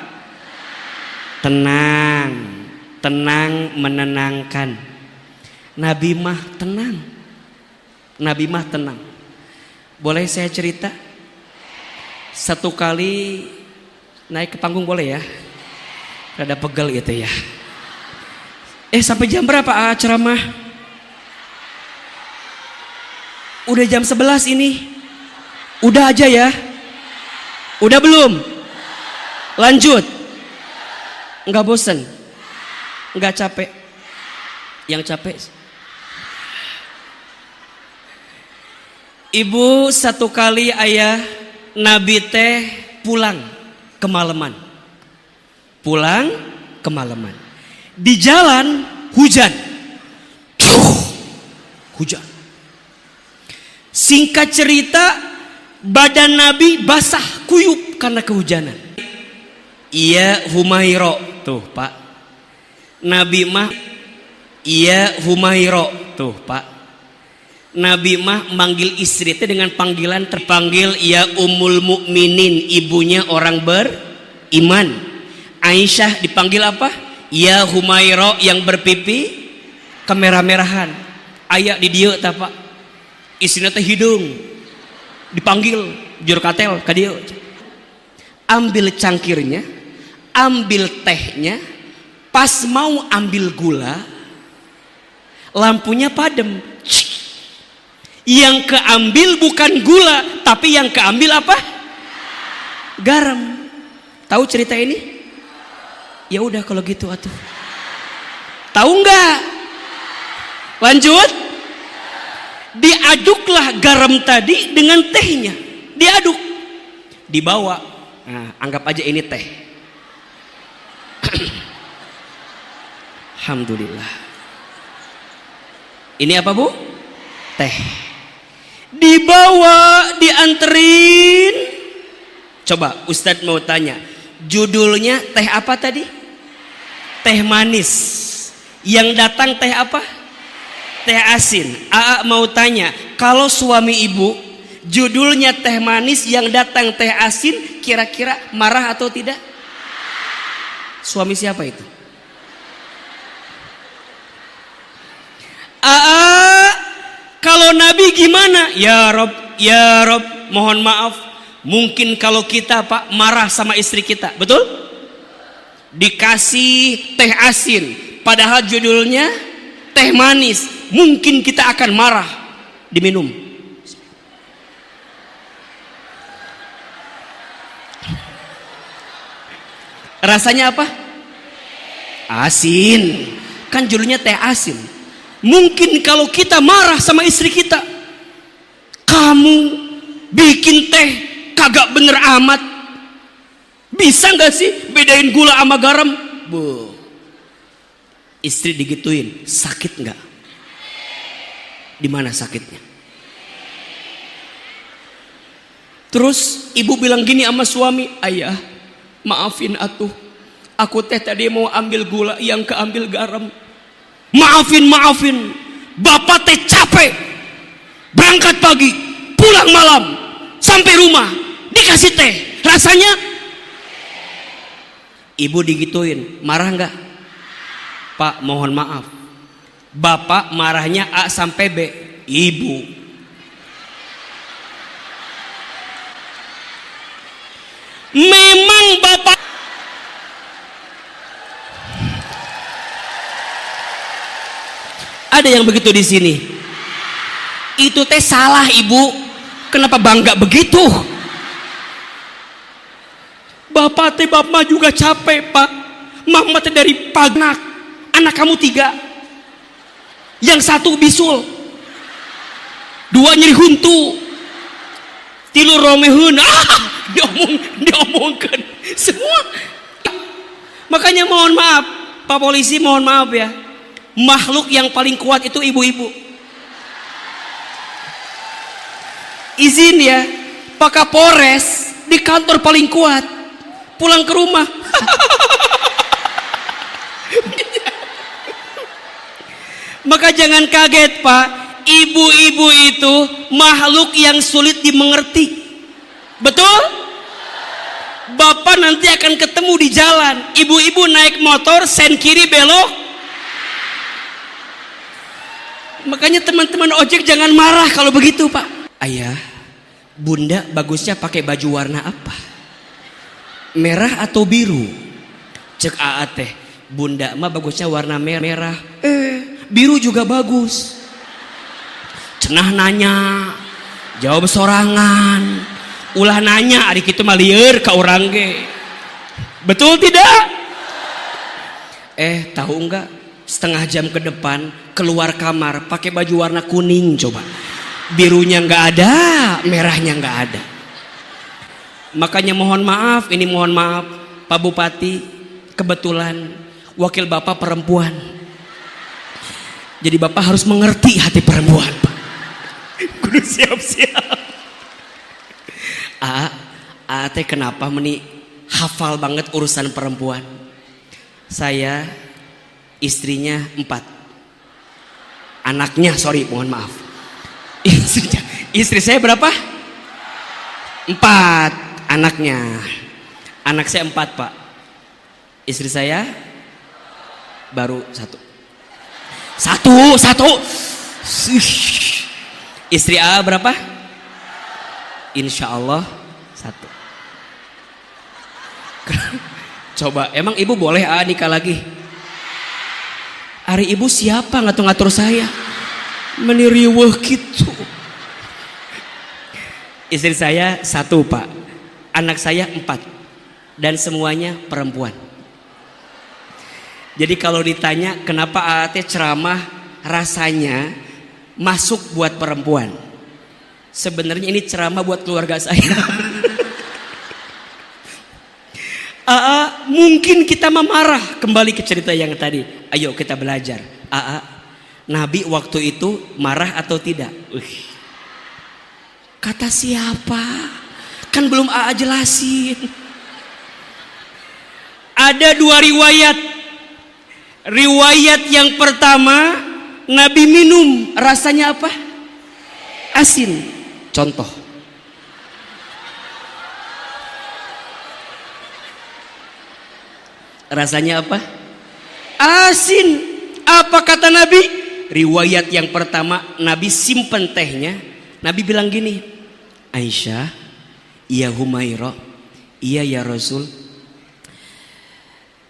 Tenang. Tenang, menenangkan. Nabi mah tenang. Nabi mah tenang. Boleh saya cerita? Satu kali naik ke panggung boleh ya? Rada pegel gitu ya. Sampai jam berapa ceramah? Udah jam 11 ini. Udah aja ya? Udah belum? Lanjut? Enggak bosen? Enggak capek? Yang capek? Ibu satu kali ayah Nabi teh pulang kemalaman. Pulang kemalaman. Di jalan hujan. Hujan. Singkat cerita, badan Nabi basah kuyup karena kehujanan. Iya Humairo, tuh Pak. Nabi mah iya Humairo, tuh Pak. Nabi mah manggil istri itu dengan panggilan terpanggil ya Ummul Mukminin, ibunya orang beriman. Aisyah dipanggil apa? Ya Humairo yang berpipi kemerah-merahan. Aya di dieu tah Pak. Istrina teh hidung. Dipanggil jur katel ka dieu. Ambil cangkirnya, ambil tehnya, pas mau ambil gula, lampunya padam. Yang keambil bukan gula, tapi yang keambil apa? Garam. Tahu cerita ini? Ya udah kalau gitu atuh. Tahu nggak? Lanjut. Diaduklah garam tadi dengan tehnya. Diaduk. Dibawa. Nah, anggap aja ini teh. Alhamdulillah. Ini apa Bu? Teh. Dibawa, dianterin. Coba Ustadz mau tanya, judulnya teh apa tadi? Teh manis. Yang datang teh apa? Teh asin. AA mau tanya, kalau suami ibu judulnya teh manis, yang datang teh asin, kira-kira marah atau tidak? Suami siapa itu? AA, kalau Nabi gimana? Ya Rob, mohon maaf. Mungkin kalau kita Pak marah sama istri kita, betul? Dikasih teh asin, padahal judulnya teh manis. Mungkin kita akan marah, diminum. Rasanya apa? Asin. Kan judulnya teh asin. Mungkin kalau kita marah sama istri kita, kamu bikin teh kagak bener amat, bisa nggak sih bedain gula sama garam? Bu, istri digituin, sakit nggak? Di mana sakitnya? Terus ibu bilang gini sama suami, ayah, maafin atuh, aku teh tadi mau ambil gula, yang keambil garam. Maafin, bapak teh capek, berangkat pagi, pulang malam, sampai rumah dikasih teh, rasanya ibu digituin, marah nggak? Pak mohon maaf, bapak marahnya A sampai B, ibu memang bapak. Ada yang begitu di sini. Itu teh salah ibu. Kenapa bangga begitu? Bapak teh bapak juga capek pak. Mama teh dari pagi. Anak kamu 3. Yang 1 bisul. 2 nyeri huntu. 3 romehun. Diomongkan semua. Makanya mohon maaf, Pak Polisi mohon maaf ya. Makhluk yang paling kuat itu ibu-ibu. Izin ya, Pak Kapolres di kantor paling kuat, pulang ke rumah maka jangan kaget Pak, ibu-ibu itu makhluk yang sulit dimengerti. Betul? Bapak nanti akan ketemu di jalan, ibu-ibu naik motor sen kiri belok. Makanya teman-teman ojek jangan marah kalau begitu Pak. Ayah, bunda bagusnya pakai baju warna apa? Merah atau biru? Cek AA teh, bunda mah bagusnya warna merah. Biru juga bagus. Cenah nanya, jawab sorangan. Ulah nanya, adik itu mah lieur ka urang ge. Betul tidak? Tahu enggak? Setengah jam ke depan keluar kamar pakai baju warna kuning coba. Birunya nggak ada, merahnya nggak ada. Makanya mohon maaf Pak Bupati, kebetulan wakil Bapak perempuan. Jadi Bapak harus mengerti hati perempuan Pak. Kudu siap-siap. Teh kenapa meni hafal banget urusan perempuan? Saya istrinya 4, anaknya mohon maaf, istri saya berapa? 4 anaknya. Anak saya 4 Pak, istri saya baru 1. Istri A berapa? Insya Allah 1. Coba emang ibu boleh nikah lagi? Hari ibu siapa ngatur-ngatur saya? Meniriweh gitu. Istri saya 1 Pak, anak saya 4, dan semuanya perempuan. Jadi kalau ditanya kenapa AAT ceramah rasanya masuk buat perempuan, sebenarnya ini ceramah buat keluarga saya. Mungkin kita memarah, kembali ke cerita yang tadi. Ayo kita belajar. Nabi waktu itu marah atau tidak? Kata siapa? Kan belum jelasin. Ada 2 riwayat. Riwayat yang pertama, Nabi minum, rasanya apa? Asin. Contoh. Rasanya apa? Asin. Apa kata Nabi? Riwayat yang pertama, Nabi simpen tehnya. Nabi bilang gini, Aisyah, iya Humairah, iya ya Rasul,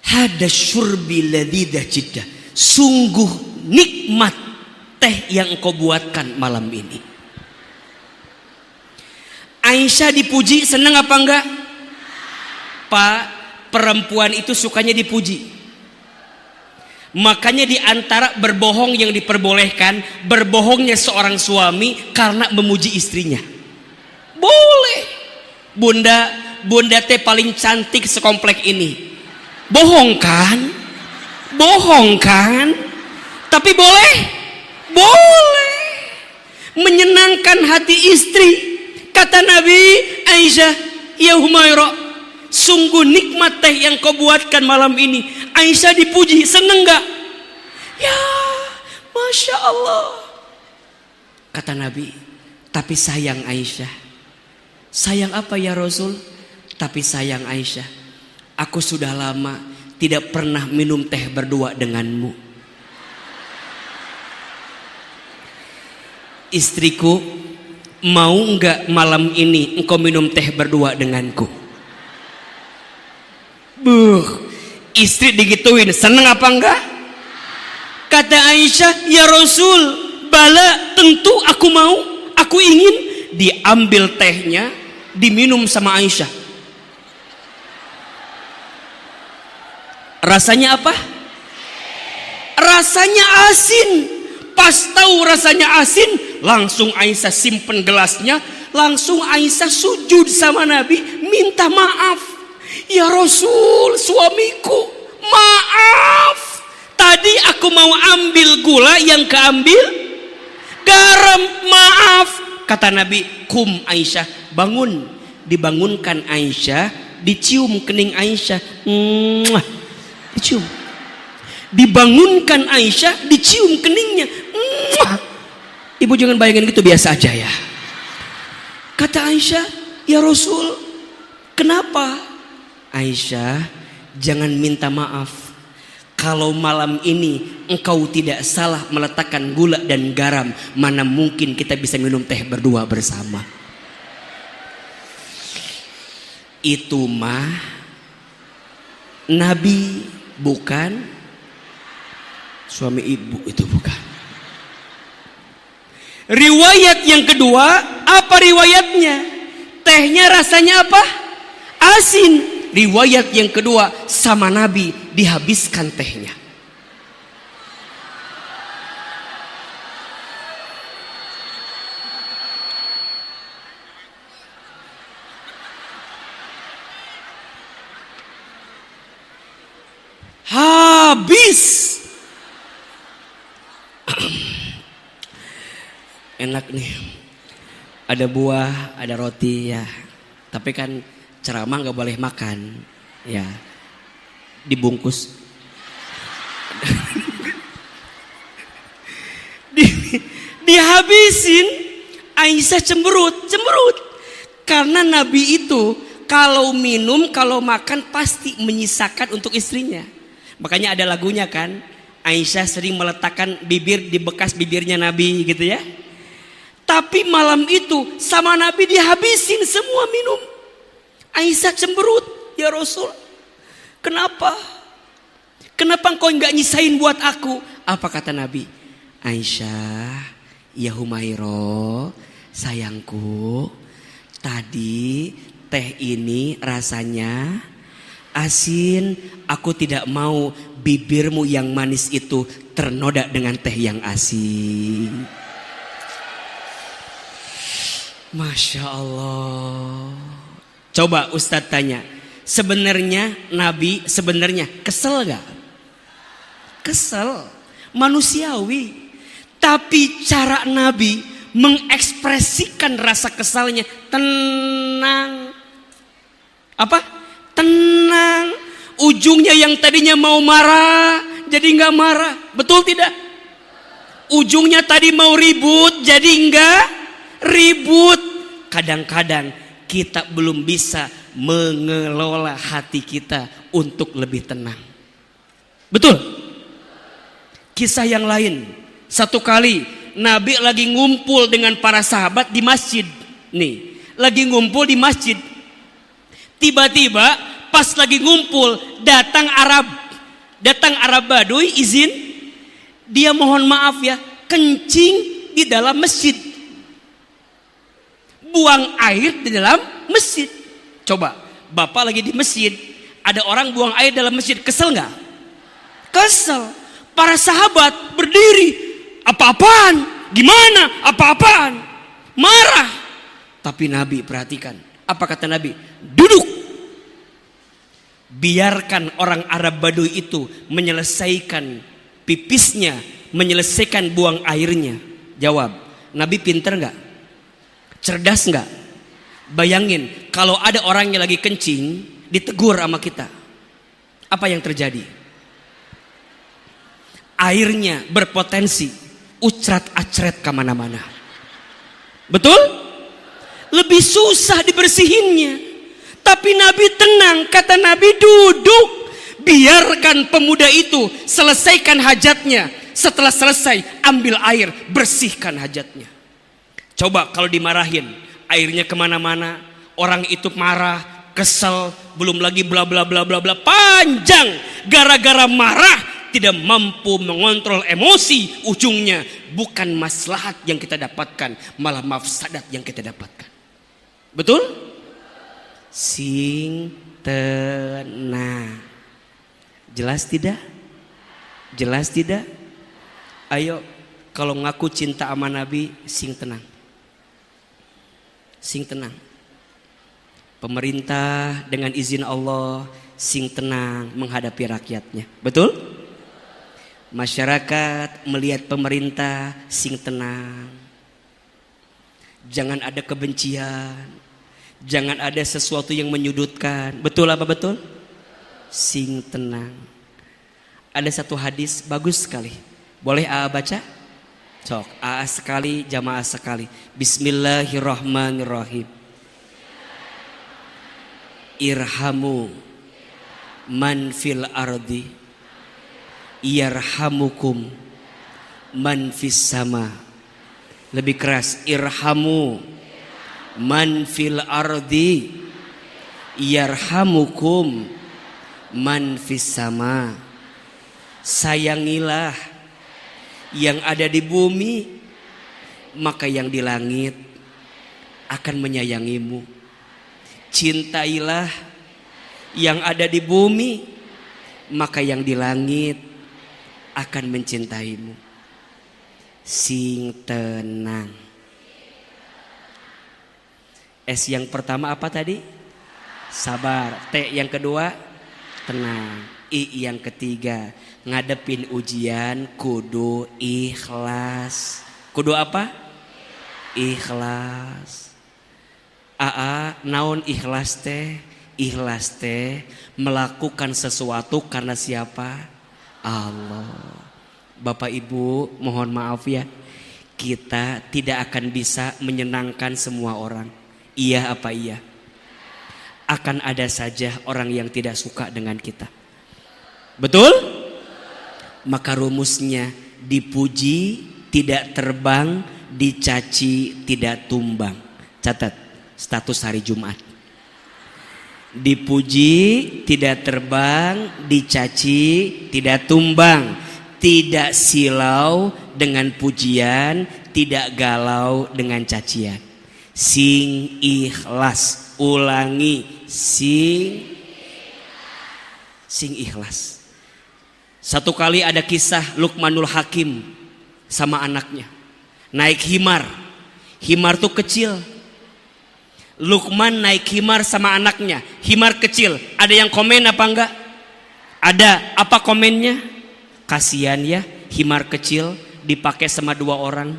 hada syurbi ladidah jiddah, sungguh nikmat teh yang engkau buatkan malam ini. Aisyah dipuji, senang apa enggak? Pak, perempuan itu sukanya dipuji. Makanya di antara berbohong yang diperbolehkan, berbohongnya seorang suami karena memuji istrinya. Boleh. Bunda teh paling cantik sekomplek ini. Bohong kan? Bohong kan? Tapi boleh? Boleh. Menyenangkan hati istri. Kata Nabi, Aisyah, ya Humairah, sungguh nikmat teh yang kau buatkan malam ini. Aisyah dipuji, seneng gak? Ya, Masya Allah. Kata Nabi, tapi sayang Aisyah. Sayang apa ya Rasul? Tapi sayang Aisyah, aku sudah lama tidak pernah minum teh berdua denganmu. Istriku, mau enggak malam ini engkau minum teh berdua denganku? Istri digituin, seneng apa enggak? Kata Aisyah, ya Rasul, bala, tentu aku mau, aku ingin. Diambil tehnya, diminum sama Aisyah. Rasanya apa? Rasanya asin. Pas tahu rasanya asin, langsung Aisyah simpen gelasnya, langsung Aisyah sujud sama Nabi, minta maaf. Ya Rasul, suamiku, maaf. Tadi aku mau ambil gula, yang keambil garam, maaf. Kata Nabi, kum Aisyah, bangun. Dibangunkan Aisyah, dicium kening Aisyah, dicium. Dibangunkan Aisyah, dicium keningnya. Ibu jangan bayangin gitu, biasa aja ya. Kata Aisyah, ya Rasul, kenapa? Aisyah, jangan minta maaf. Kalau malam ini engkau tidak salah meletakkan gula dan garam, mana mungkin kita bisa minum teh berdua bersama. Itu mah Nabi, bukan suami ibu, itu bukan. Riwayat yang kedua, apa riwayatnya? Tehnya rasanya apa? Asin. Riwayat yang kedua, sama Nabi dihabiskan tehnya. Habis. Enak nih, ada buah, ada roti ya. Tapi kan ceramah nggak boleh makan, ya. Dibungkus. Dihabisin. Aisyah cemberut. Karena Nabi itu kalau minum, kalau makan pasti menyisakan untuk istrinya. Makanya ada lagunya kan, Aisyah sering meletakkan bibir di bekas bibirnya Nabi gitu ya. Tapi malam itu sama Nabi dihabisin semua minum. Aisyah cemberut, ya Rasul, kenapa? Kenapa engkau enggak nyisain buat aku? Apa kata Nabi? Aisyah, ya Humairo, sayangku, tadi teh ini rasanya asin. Aku tidak mau bibirmu yang manis itu ternoda dengan teh yang asin. Masya Allah. Coba Ustadz tanya, sebenarnya Nabi sebenarnya kesel gak? Kesel, manusiawi. Tapi cara Nabi mengekspresikan rasa kesalnya tenang. Apa? Tenang. Ujungnya yang tadinya mau marah jadi nggak marah, betul tidak? Ujungnya tadi mau ribut jadi nggak ribut. Kadang-kadang kita belum bisa mengelola hati kita untuk lebih tenang. Betul? Kisah yang lain, satu kali Nabi lagi ngumpul dengan para sahabat di masjid. Nih, lagi ngumpul di masjid. Tiba-tiba pas lagi ngumpul datang Arab Baduy, izin, dia mohon maaf ya, kencing di dalam masjid. Buang air di dalam masjid. Coba, Bapak lagi di masjid, ada orang buang air dalam masjid, kesel nggak? Kesel. Para sahabat berdiri, apa-apaan? Gimana? Apa-apaan? Marah. Tapi Nabi perhatikan, apa kata Nabi? Duduk. Biarkan orang Arab Baduy itu menyelesaikan pipisnya, menyelesaikan buang airnya. Jawab, Nabi pinter nggak? Cerdas nggak? Bayangin kalau ada orang yang lagi kencing ditegur sama kita, apa yang terjadi? Airnya berpotensi ucrat-acret kemana-mana. Betul? Lebih susah dibersihinnya. Tapi Nabi tenang, kata Nabi duduk. Biarkan pemuda itu selesaikan hajatnya. Setelah selesai, ambil air, bersihkan hajatnya. Coba kalau dimarahin, airnya kemana-mana, orang itu marah, kesel, belum lagi bla bla bla bla bla, panjang. Gara-gara marah, tidak mampu mengontrol emosi, ujungnya bukan maslahat yang kita dapatkan, malah mafsadat yang kita dapatkan. Betul? Sing tenang. Jelas tidak? Jelas tidak? Ayo, kalau ngaku cinta sama Nabi, sing tenang. Sing tenang. Pemerintah dengan izin Allah sing tenang menghadapi rakyatnya. Betul? Masyarakat melihat pemerintah sing tenang. Jangan ada kebencian. Jangan ada sesuatu yang menyudutkan. Betul apa betul? Sing tenang. Ada satu hadis bagus sekali. Boleh AA baca? Sok, AA sekali, jamaah sekali. Bismillahirrahmanirrahim. Irhamu man fil ardi yarhamukum man fis sama. Lebih keras, irhamu man fil ardi yarhamukum man fis sama. Sayangilah yang ada di bumi, maka yang di langit akan menyayangimu. Cintailah yang ada di bumi, maka yang di langit akan mencintaimu. Sing tenang. S yang pertama apa tadi? Sabar. T yang kedua? Tenang. I yang ketiga, ngadepin ujian kudu ikhlas. Kudu apa? Ikhlas. AA, naon ikhlas teh? Ikhlas teh melakukan sesuatu karena siapa? Allah. Bapak Ibu, mohon maaf ya, kita tidak akan bisa menyenangkan semua orang. Iya apa iya? Akan ada saja orang yang tidak suka dengan kita. Betul? Maka rumusnya, dipuji tidak terbang, dicaci tidak tumbang. Catat status hari Jumat. Dipuji tidak terbang, dicaci tidak tumbang. Tidak silau dengan pujian, tidak galau dengan cacian. Sing ikhlas. Ulangi, sing ikhlas. Satu kali ada kisah Luqmanul Hakim sama anaknya naik himar. Himar tuh kecil. Luqman naik himar sama anaknya. Himar kecil. Ada yang komen apa enggak? Ada. Apa komennya? Kasihan ya, himar kecil dipakai sama dua orang.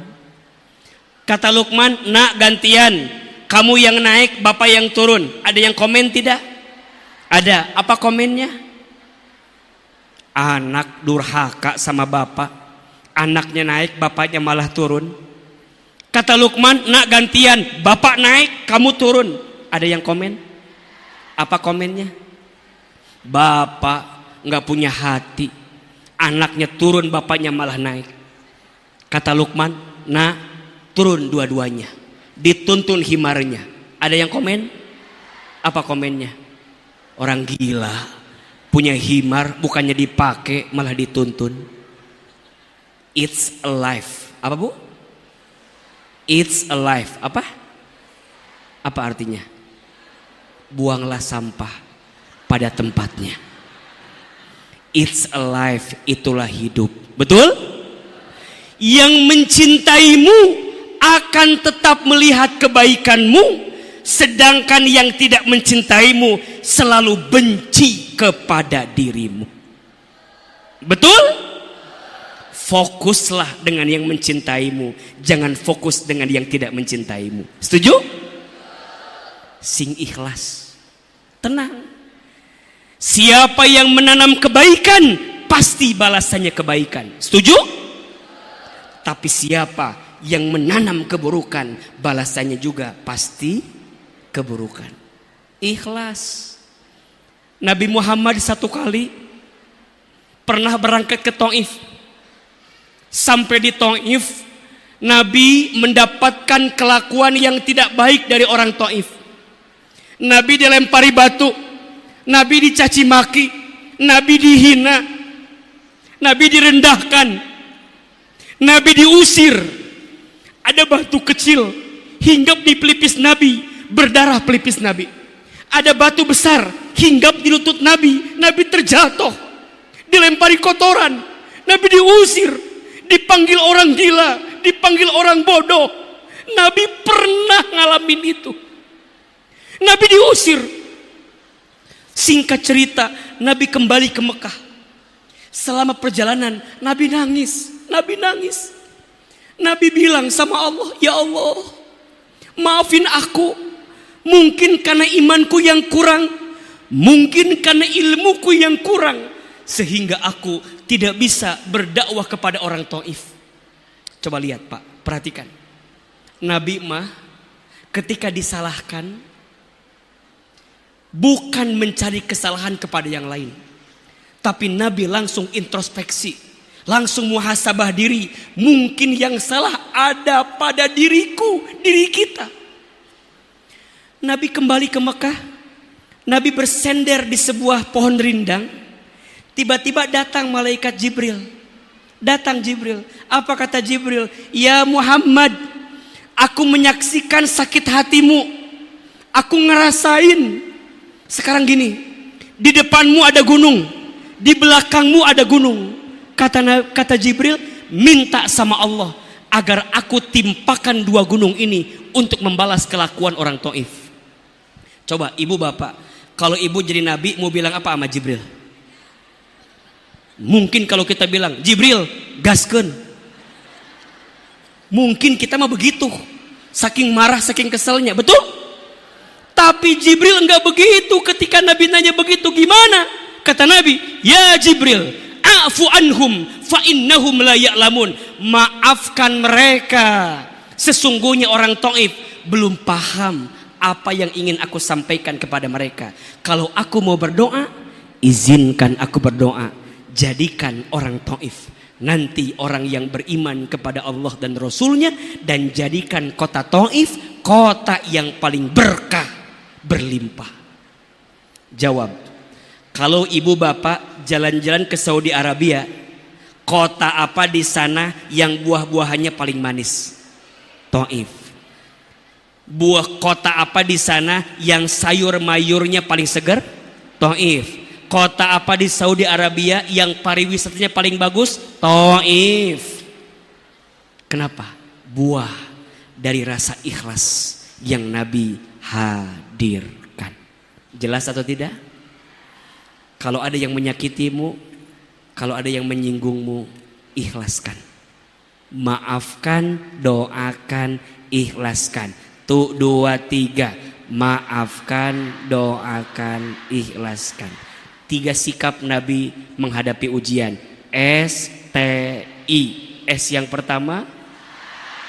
Kata Luqman, nak gantian, kamu yang naik, bapak yang turun. Ada yang komen tidak? Ada. Apa komennya? Anak durhaka sama bapak. Anaknya naik, bapaknya malah turun. Kata Luqman, nak gantian, bapak naik, kamu turun. Ada yang komen? Apa komennya? Bapak nggak punya hati. Anaknya turun, bapaknya malah naik. Kata Luqman, nak turun dua-duanya. Dituntun himarnya. Ada yang komen? Apa komennya? Orang gila. Punya himar bukannya dipakai malah dituntun. It's alive. Apa bu? It's alive. Apa? Apa artinya? Buanglah sampah pada tempatnya. It's alive, itulah hidup. Betul? Yang mencintaimu akan tetap melihat kebaikanmu. Sedangkan yang tidak mencintaimu selalu benci kepada dirimu. Betul? Fokuslah dengan yang mencintaimu. Jangan fokus dengan yang tidak mencintaimu. Setuju? Sing ikhlas. Tenang. Siapa yang menanam kebaikan, pasti balasannya kebaikan. Setuju? Tapi siapa yang menanam keburukan, balasannya juga pasti keburukan. Ikhlas. Nabi Muhammad satu kali pernah berangkat ke Taif. Sampai di Taif, Nabi mendapatkan kelakuan yang tidak baik dari orang Taif. Nabi dilempari batu, Nabi dicaci maki, Nabi dihina, Nabi direndahkan, Nabi diusir. Ada batu kecil hinggap di pelipis Nabi, berdarah pelipis Nabi. Ada batu besar hinggap di lutut Nabi, Nabi terjatuh. Dilempari kotoran, Nabi diusir, dipanggil orang gila, dipanggil orang bodoh. Nabi pernah ngalamin itu. Nabi diusir. Singkat cerita, Nabi kembali ke Mekah. Selama perjalanan, Nabi nangis. Nabi nangis. Nabi bilang sama Allah, ya Allah, maafin aku. Mungkin karena imanku yang kurang, mungkin karena ilmuku yang kurang, sehingga aku tidak bisa berdakwah kepada orang Taif. Coba lihat Pak, perhatikan. Nabi mah ketika disalahkan, bukan mencari kesalahan kepada yang lain, tapi Nabi langsung introspeksi, langsung muhasabah diri. Mungkin yang salah ada pada diriku, diri kita. Nabi kembali ke Mekah. Nabi bersender di sebuah pohon rindang. Tiba-tiba datang malaikat Jibril. Datang Jibril. Apa kata Jibril? Ya Muhammad, aku menyaksikan sakit hatimu. Aku ngerasain. Sekarang gini, di depanmu ada gunung, di belakangmu ada gunung. Kata Jibril, minta sama Allah agar aku timpakan dua gunung ini untuk membalas kelakuan orang Taif. Coba ibu bapak, kalau ibu jadi nabi mau bilang apa sama Jibril? Mungkin kalau kita bilang, Jibril gaskeun. Mungkin kita mah begitu, saking marah, saking keselnya, betul? Tapi Jibril enggak begitu. Ketika Nabi nanya begitu, gimana? Kata Nabi, ya Jibril, a'fu anhum fa innahum la ya'lamun. Maafkan mereka, sesungguhnya orang Taif belum paham apa yang ingin aku sampaikan kepada mereka. Kalau aku mau berdoa, izinkan aku berdoa. Jadikan orang Taif nanti orang yang beriman kepada Allah dan Rasulnya, dan jadikan kota Taif kota yang paling berkah, berlimpah. Jawab, kalau ibu bapak jalan-jalan ke Saudi Arabia, kota apa di sana yang buah-buahannya paling manis? Taif. Buah kota apa di sana yang sayur mayurnya paling segar? Taif. Kota apa di Saudi Arabia yang pariwisatanya paling bagus? Taif. Kenapa? Buah dari rasa ikhlas yang Nabi hadirkan. Jelas atau tidak? Kalau ada yang menyakitimu, kalau ada yang menyinggungmu, ikhlaskan. Maafkan, doakan, ikhlaskan. 1, 2, 3. Maafkan, doakan, ikhlaskan. 3 sikap Nabi menghadapi ujian. STI. S yang pertama,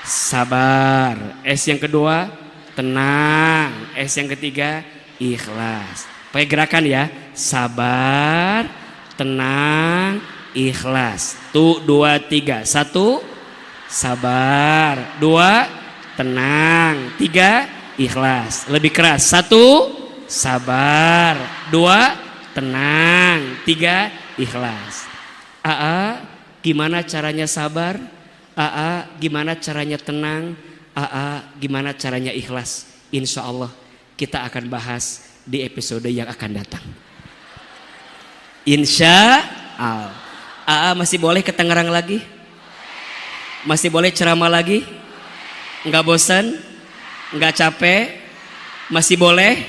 sabar. S yang kedua, tenang. S yang ketiga, ikhlas. Pakai gerakan ya. Sabar, tenang, ikhlas. 1, 2, 3. 1, sabar. 2, tenang. 3, ikhlas. Lebih keras. 1, sabar. 2, tenang. 3, ikhlas. AA, gimana caranya sabar? AA, gimana caranya tenang? AA, gimana caranya ikhlas? Insya Allah kita akan bahas di episode yang akan datang. Insya Allah. AA masih boleh ke Tangerang lagi? Masih boleh ceramah lagi? Enggak bosan? Enggak capek? Masih boleh?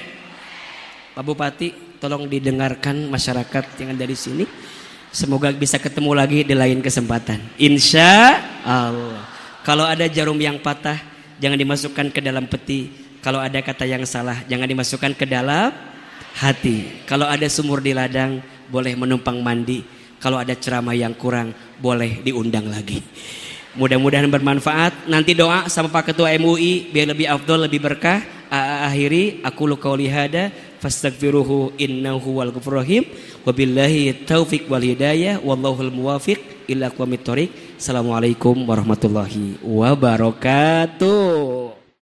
Pak Bupati, tolong didengarkan masyarakat yang ada di sini. Semoga bisa ketemu lagi di lain kesempatan. Insya Allah. Kalau ada jarum yang patah, jangan dimasukkan ke dalam peti. Kalau ada kata yang salah, jangan dimasukkan ke dalam hati. Kalau ada sumur di ladang, boleh menumpang mandi. Kalau ada ceramah yang kurang, boleh diundang lagi. Mudah-mudahan bermanfaat. Nanti doa sama Pak Ketua MUI biar lebih afdol, lebih berkah. Akhiri aku qauli hada fastaghfiruhu innahu wal ghafurur rahim. Wabillahi taufik wal hidayah wallahul muwafiq ila aqwamit thoriq. Assalamualaikum warahmatullahi wabarakatuh.